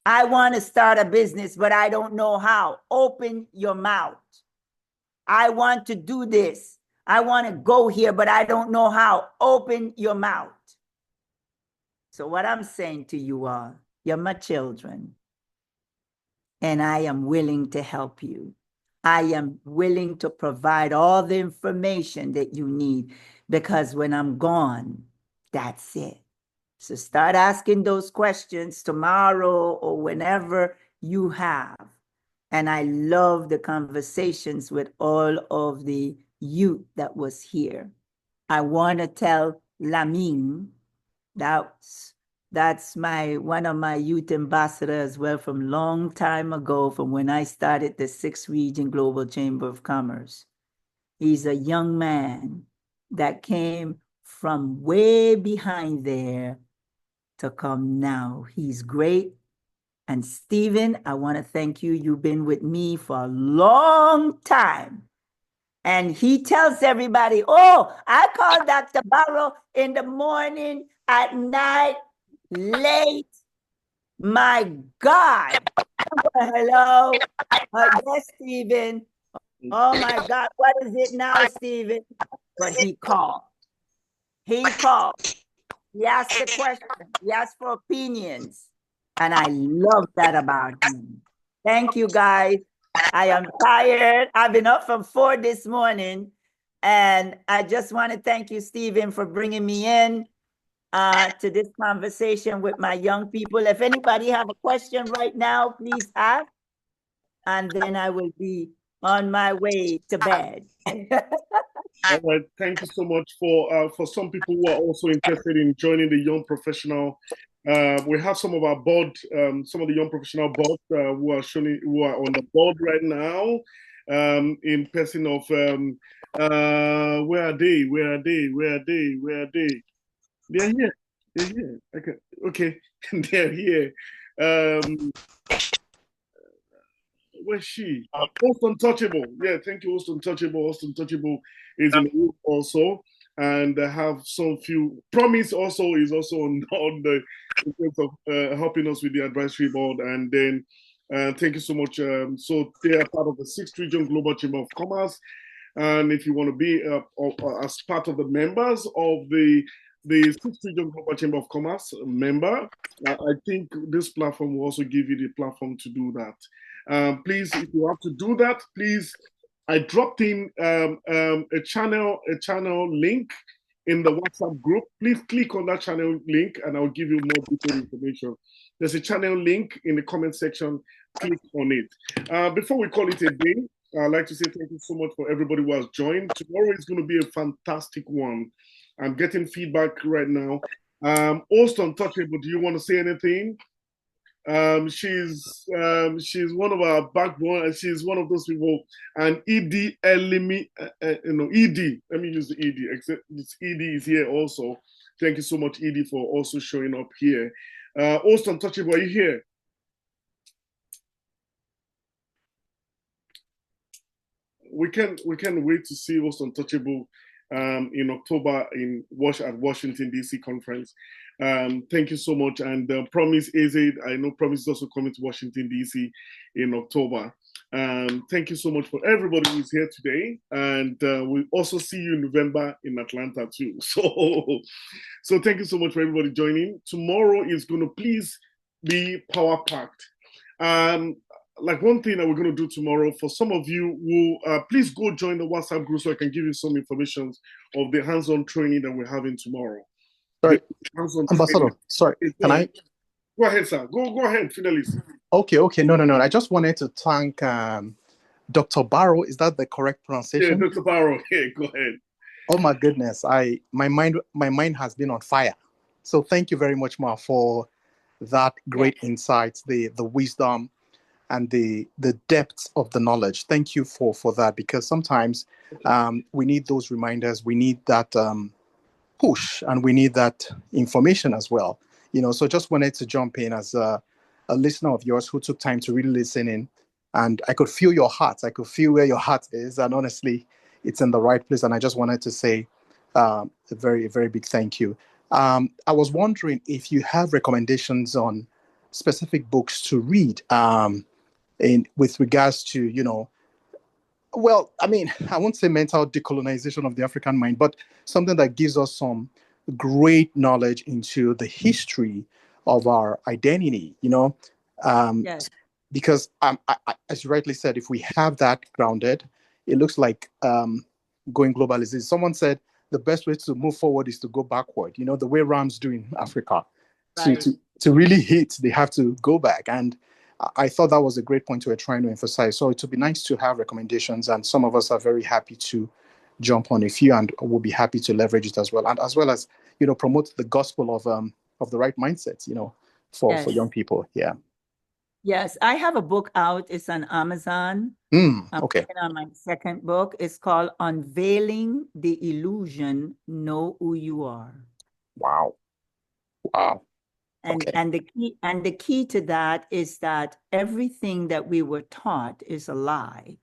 I want to start a business, but I don't know how. Open your mouth. I want to do this. I want to go here, but I don't know how. Open your mouth. So what I'm saying to you all, you're my children, and I am willing to help you. I am willing to provide all the information that you need, because when I'm gone, that's it. So start asking those questions tomorrow or whenever you have. And I love the conversations with all of the youth that was here. I want to tell Lamine, that's one of my youth ambassadors as well from long time ago, from when I started the 6th Region Global Chamber of Commerce. He's a young man that came from way behind there to come now. He's great. And Stephen, I want to thank you. You've been with me for a long time. And he tells everybody, oh, I call Dr. Barrow in the morning, at night, late. My God. Hello. Yes, Stephen. Oh my God. What is it now, Stephen? But he called. He called. He asked the question. He asked for opinions. And I love that about him. Thank you, guys. I am tired. I've been up from 4 this morning. And I just want to thank you, Stephen, for bringing me in to this conversation with my young people. If anybody have a question right now, please ask. And then I will be on my way to bed. All right, thank you so much for some people who are also interested in joining the young professional. We have some of our board, some of the young professional board who are on the board right now. In person of where are they? Where are they? Where are they? Where are they? They're here. They're here. Okay, they're here. Where's she? Host Untouchable. Yeah, thank you, Host Untouchable. Host Untouchable is in the room also, and I have some few. Promise also is also on the in terms of helping us with the advisory board, and then thank you so much. So they are part of the 6th Region Global Chamber of Commerce, and if you want to be as part of the members of the 6th Region Global Chamber of Commerce member, I think this platform will also give you the platform to do that. Please, if you have to do that, please, I dropped in a channel link in the WhatsApp group. Please click on that channel link and I'll give you more detailed information. There's a channel link in the comment section. Click on it. Before we call it a day, I'd like to say thank you so much for everybody who has joined. Tomorrow is going to be a fantastic one. I'm getting feedback right now. Host Untouchable, do you want to say anything? She's one of our backbone, and she's one of those people. And Ed Elimi, Ed. Let me use the Ed. Except this Ed is here also. Thank you so much, Ed, for also showing up here. Host Untouchable, are you here? We can wait to see Host Untouchable in October at Washington DC conference. Thank you so much, and Promise AZ. I know Promise is also coming to Washington DC in October. Thank you so much for everybody who's here today, and we'll also see you in November in Atlanta too. So thank you so much for everybody joining. Tomorrow is going to please be power packed. Like one thing that we're going to do tomorrow, for some of you who please go join the WhatsApp group so I can give you some information of the hands-on training that we're having tomorrow. Sorry, Ambassador. Sorry, can I? Go ahead, sir. Go ahead, Fidelis. Okay. No. I just wanted to thank Dr. Barrow. Is that the correct pronunciation? Yeah, Dr. Barrow. Yeah, go ahead. Oh my goodness, my mind has been on fire. So thank you very much, Ma, for that great insights, the wisdom, and the depth of the knowledge. Thank you for that, because sometimes we need those reminders. We need that push, and we need that information as well. So just wanted to jump in as a listener of yours who took time to really listen in, and I could feel your heart. I could feel where your heart is, and honestly, it's in the right place. And I just wanted to say a very, very big thank you. I was wondering if you have recommendations on specific books to read with regards to, well, I mean, I won't say mental decolonization of the African mind, but something that gives us some great knowledge into the history of our identity, Yes. because as you rightly said, if we have that grounded, it looks like going global is easy. Someone said the best way to move forward is to go backward, the way Rams do in Africa. Right. To really hit, they have to go back. And I thought that was a great point we're trying to emphasize. So it would be nice to have recommendations, and some of us are very happy to jump on a few, and we'll be happy to leverage it as well. And as well as, promote the gospel of the right mindset, for young people. Yeah. Yes, I have a book out. It's on Amazon. Okay. I'm working on my second book. It's called Unveiling the Illusion, Know Who You Are. Wow. And Okay. and the key to that is that everything that we were taught is a lie.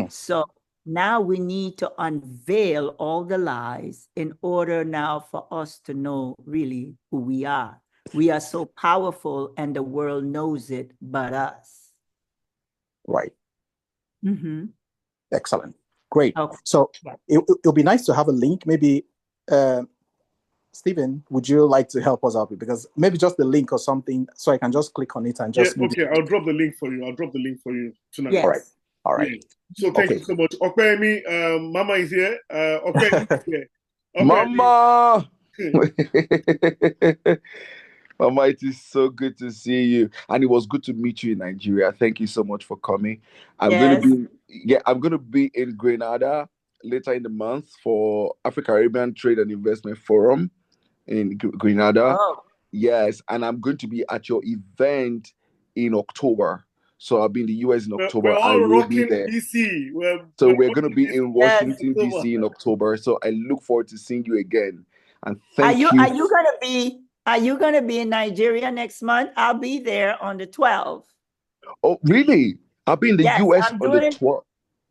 So now we need to unveil all the lies in order now for us to know really who we are. We are so powerful, and the world knows it but us. Right. Mm-hmm. Excellent. Great. Okay. So it'll be nice to have a link. Maybe, Stephen, would you like to help us out with, because maybe just the link or something, so I can just click on it and just. Yeah, okay. I'll drop the link for you. Tonight. Yes. All right. Yeah. So thank you so much. Okpeyemi, Mama is here. Okpeyemi is here. Mama! Mama, it is so good to see you. And it was good to meet you in Nigeria. Thank you so much for coming. I'm gonna be in Grenada later in the month for Africa-Caribbean Trade and Investment Forum in Grenada. Oh. Yes, and I'm going to be at your event in October. So I'll be in the US in October. We're all I will rocking be there. DC. We're going to be in Washington, DC in October. So I look forward to seeing you again. And thank you. Are you gonna be in Nigeria next month? I'll be there on the 12th. Oh, really? I'll be in the US on the 12th.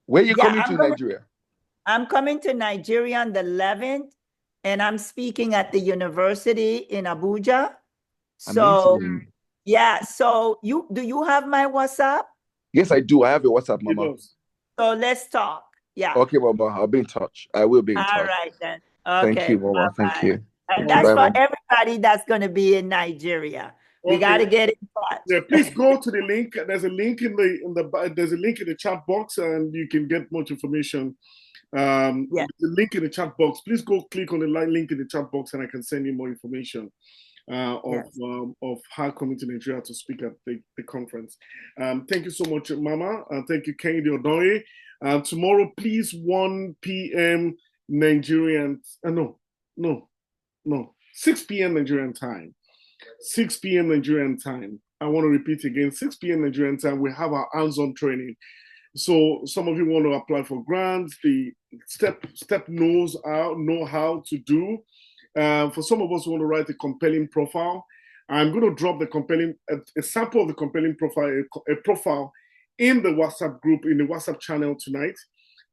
Where are you coming to Nigeria? I'm coming to Nigeria on the 11th, and I'm speaking at the university in Abuja. So, so do you have my WhatsApp? Yes, I do. I have your WhatsApp, Mama. So let's talk. Yeah. Okay, Mama. I'll be in touch. I will be in touch. All right, then. Okay. Thank you, Mama. Bye-bye. Thank you. And that's for everybody that's going to be in Nigeria. We got to get in touch. Yeah, please go to the link. There's a link in the chat box, and you can get much information. The link in the chat box. Please go click on the link in the chat box, and I can send you more information. of her coming to Nigeria to speak at the conference. Thank you so much, Mama. Thank you, Kennedy Odoye. Tomorrow, please, 1 p.m. Nigerian, no, 6 p.m. Nigerian time. 6 p.m. Nigerian time. I want to repeat again, 6 p.m. Nigerian time, we have our hands-on training. So some of you want to apply for grants, the step know how to do. For some of us who want to write a compelling profile, I'm going to drop a sample of the compelling profile, a profile in the WhatsApp group, in the WhatsApp channel tonight.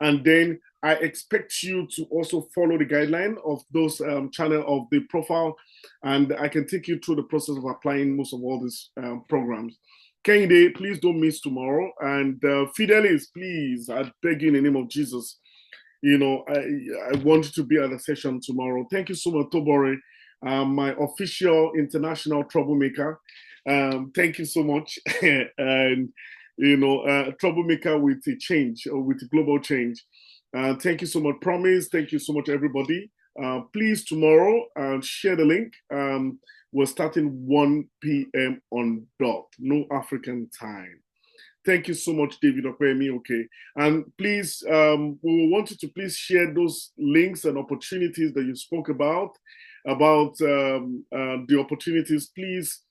And then I expect you to also follow the guideline of those channel of the profile, and I can take you through the process of applying most of all these programs. Kehinde, please don't miss tomorrow. And Fidelis, please, I beg you in the name of Jesus, I want you to be at the session tomorrow. Thank you so much, Tobore, my official international troublemaker. Thank you so much. And, troublemaker with a change, or with global change. Thank you so much, Promise. Thank you so much, everybody. Please, tomorrow, share the link. We're starting 1 p.m. on dot, no African time. Thank you so much, David Okwemi. Okay. And please, we want you to please share those links and opportunities that you spoke about the opportunities. Please.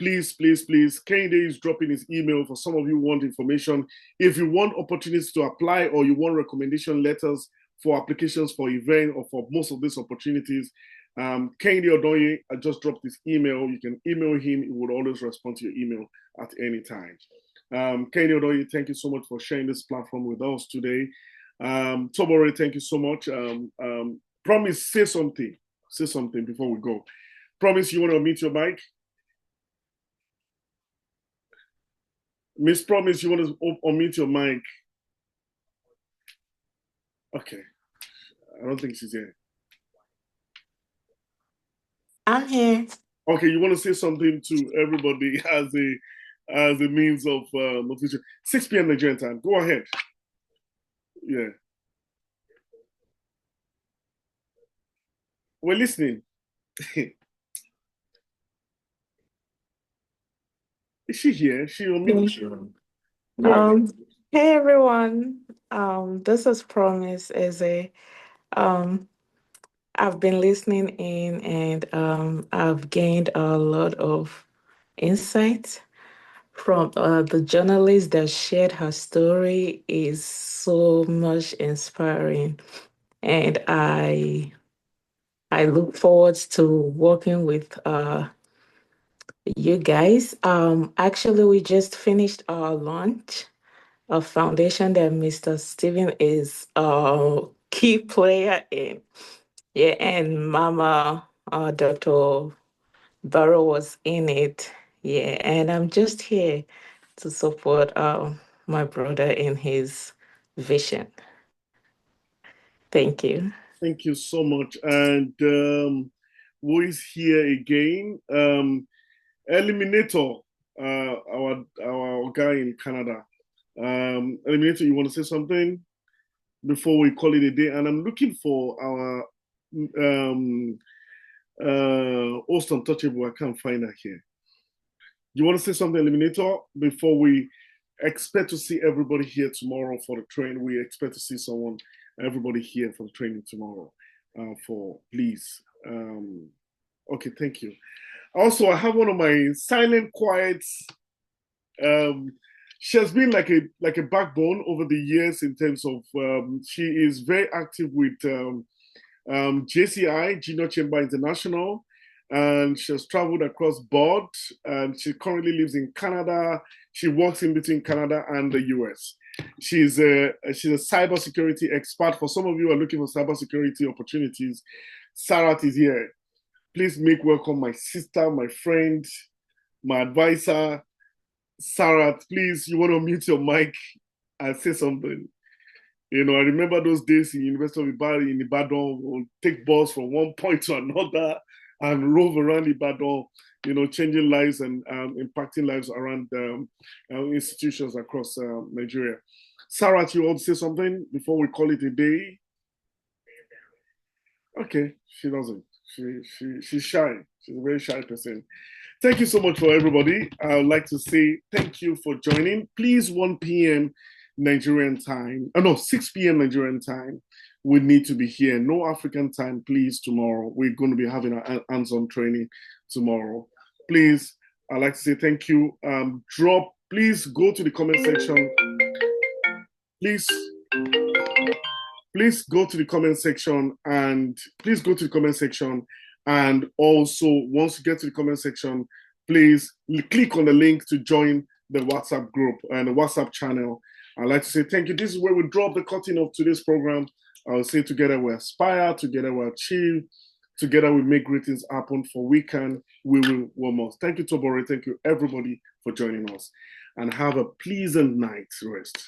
Kehinde is dropping his email for some of you who want information. If you want opportunities to apply, or you want recommendation letters for applications for event or for most of these opportunities, Kehinde Odoye, I just dropped his email. You can email him. He will always respond to your email at any time. Kehinde Odoye, thank you so much for sharing this platform with us today. Tobore, thank you so much. Promise, say something before we go. Promise, you want to unmute your mic? Miss Promise, you want to unmute your mic? Okay. I don't think she's here. I'm here. Okay, you want to say something to everybody as a means of motivation. 6 p.m. Nigerian time. Go ahead. Yeah. We're listening. Is she here? She unmuted. Hey everyone. This is Promise I've been listening in, and I've gained a lot of insight from the journalist that shared her story. Is so much inspiring, and I look forward to working with you guys. Actually, we just finished our launch, a foundation that Mr. Steven is a key player in. Yeah, and Mama, Dr. Barrow was in it. Yeah, and I'm just here to support my brother in his vision. Thank you. Thank you so much. And who is here again? Eliminator, our guy in Canada. Eliminator, you want to say something before we call it a day? And I'm looking for our host untouchable. I can't find her here. You want to say something, Eliminator, before we expect to see everybody here tomorrow for the train? We expect to see everybody here for the training tomorrow. Please. Okay, thank you. Also, I have one of my silent, quiet. She has been like a backbone over the years in terms of she is very active with JCI, Junior Chamber International, and she has traveled across board. And she currently lives in Canada. She works in between Canada and the US. She's a cybersecurity expert. For some of you who are looking for cybersecurity opportunities, Sarat is here. Please make welcome my sister, my friend, my advisor, Sarat. Please, you want to mute your mic and say something. I remember those days in University of Ibadan, we'll take bus from one point to another and rove around Ibadan, changing lives and impacting lives around institutions across Nigeria. Sarat, you want to say something before we call it a day? Okay, she doesn't. She's shy. She's a very shy person. Thank you so much for everybody. I would like to say thank you for joining. Please, 1 p.m. Nigerian time. Oh no, 6 p.m. Nigerian time. We need to be here. No African time, please, tomorrow. We're going to be having a hands-on training tomorrow. Please, I'd like to say thank you. Please go to the comment section. Please go to the comment section and also once you get to the comment section, please click on the link to join the WhatsApp group and the WhatsApp channel. I'd like to say thank you. This is where we drop the curtain of today's program. I'll say together we aspire, together we achieve, together we make great things happen. For we can, we will, one more. Thank you, Tobore. Thank you, everybody, for joining us. And have a pleasant night's rest.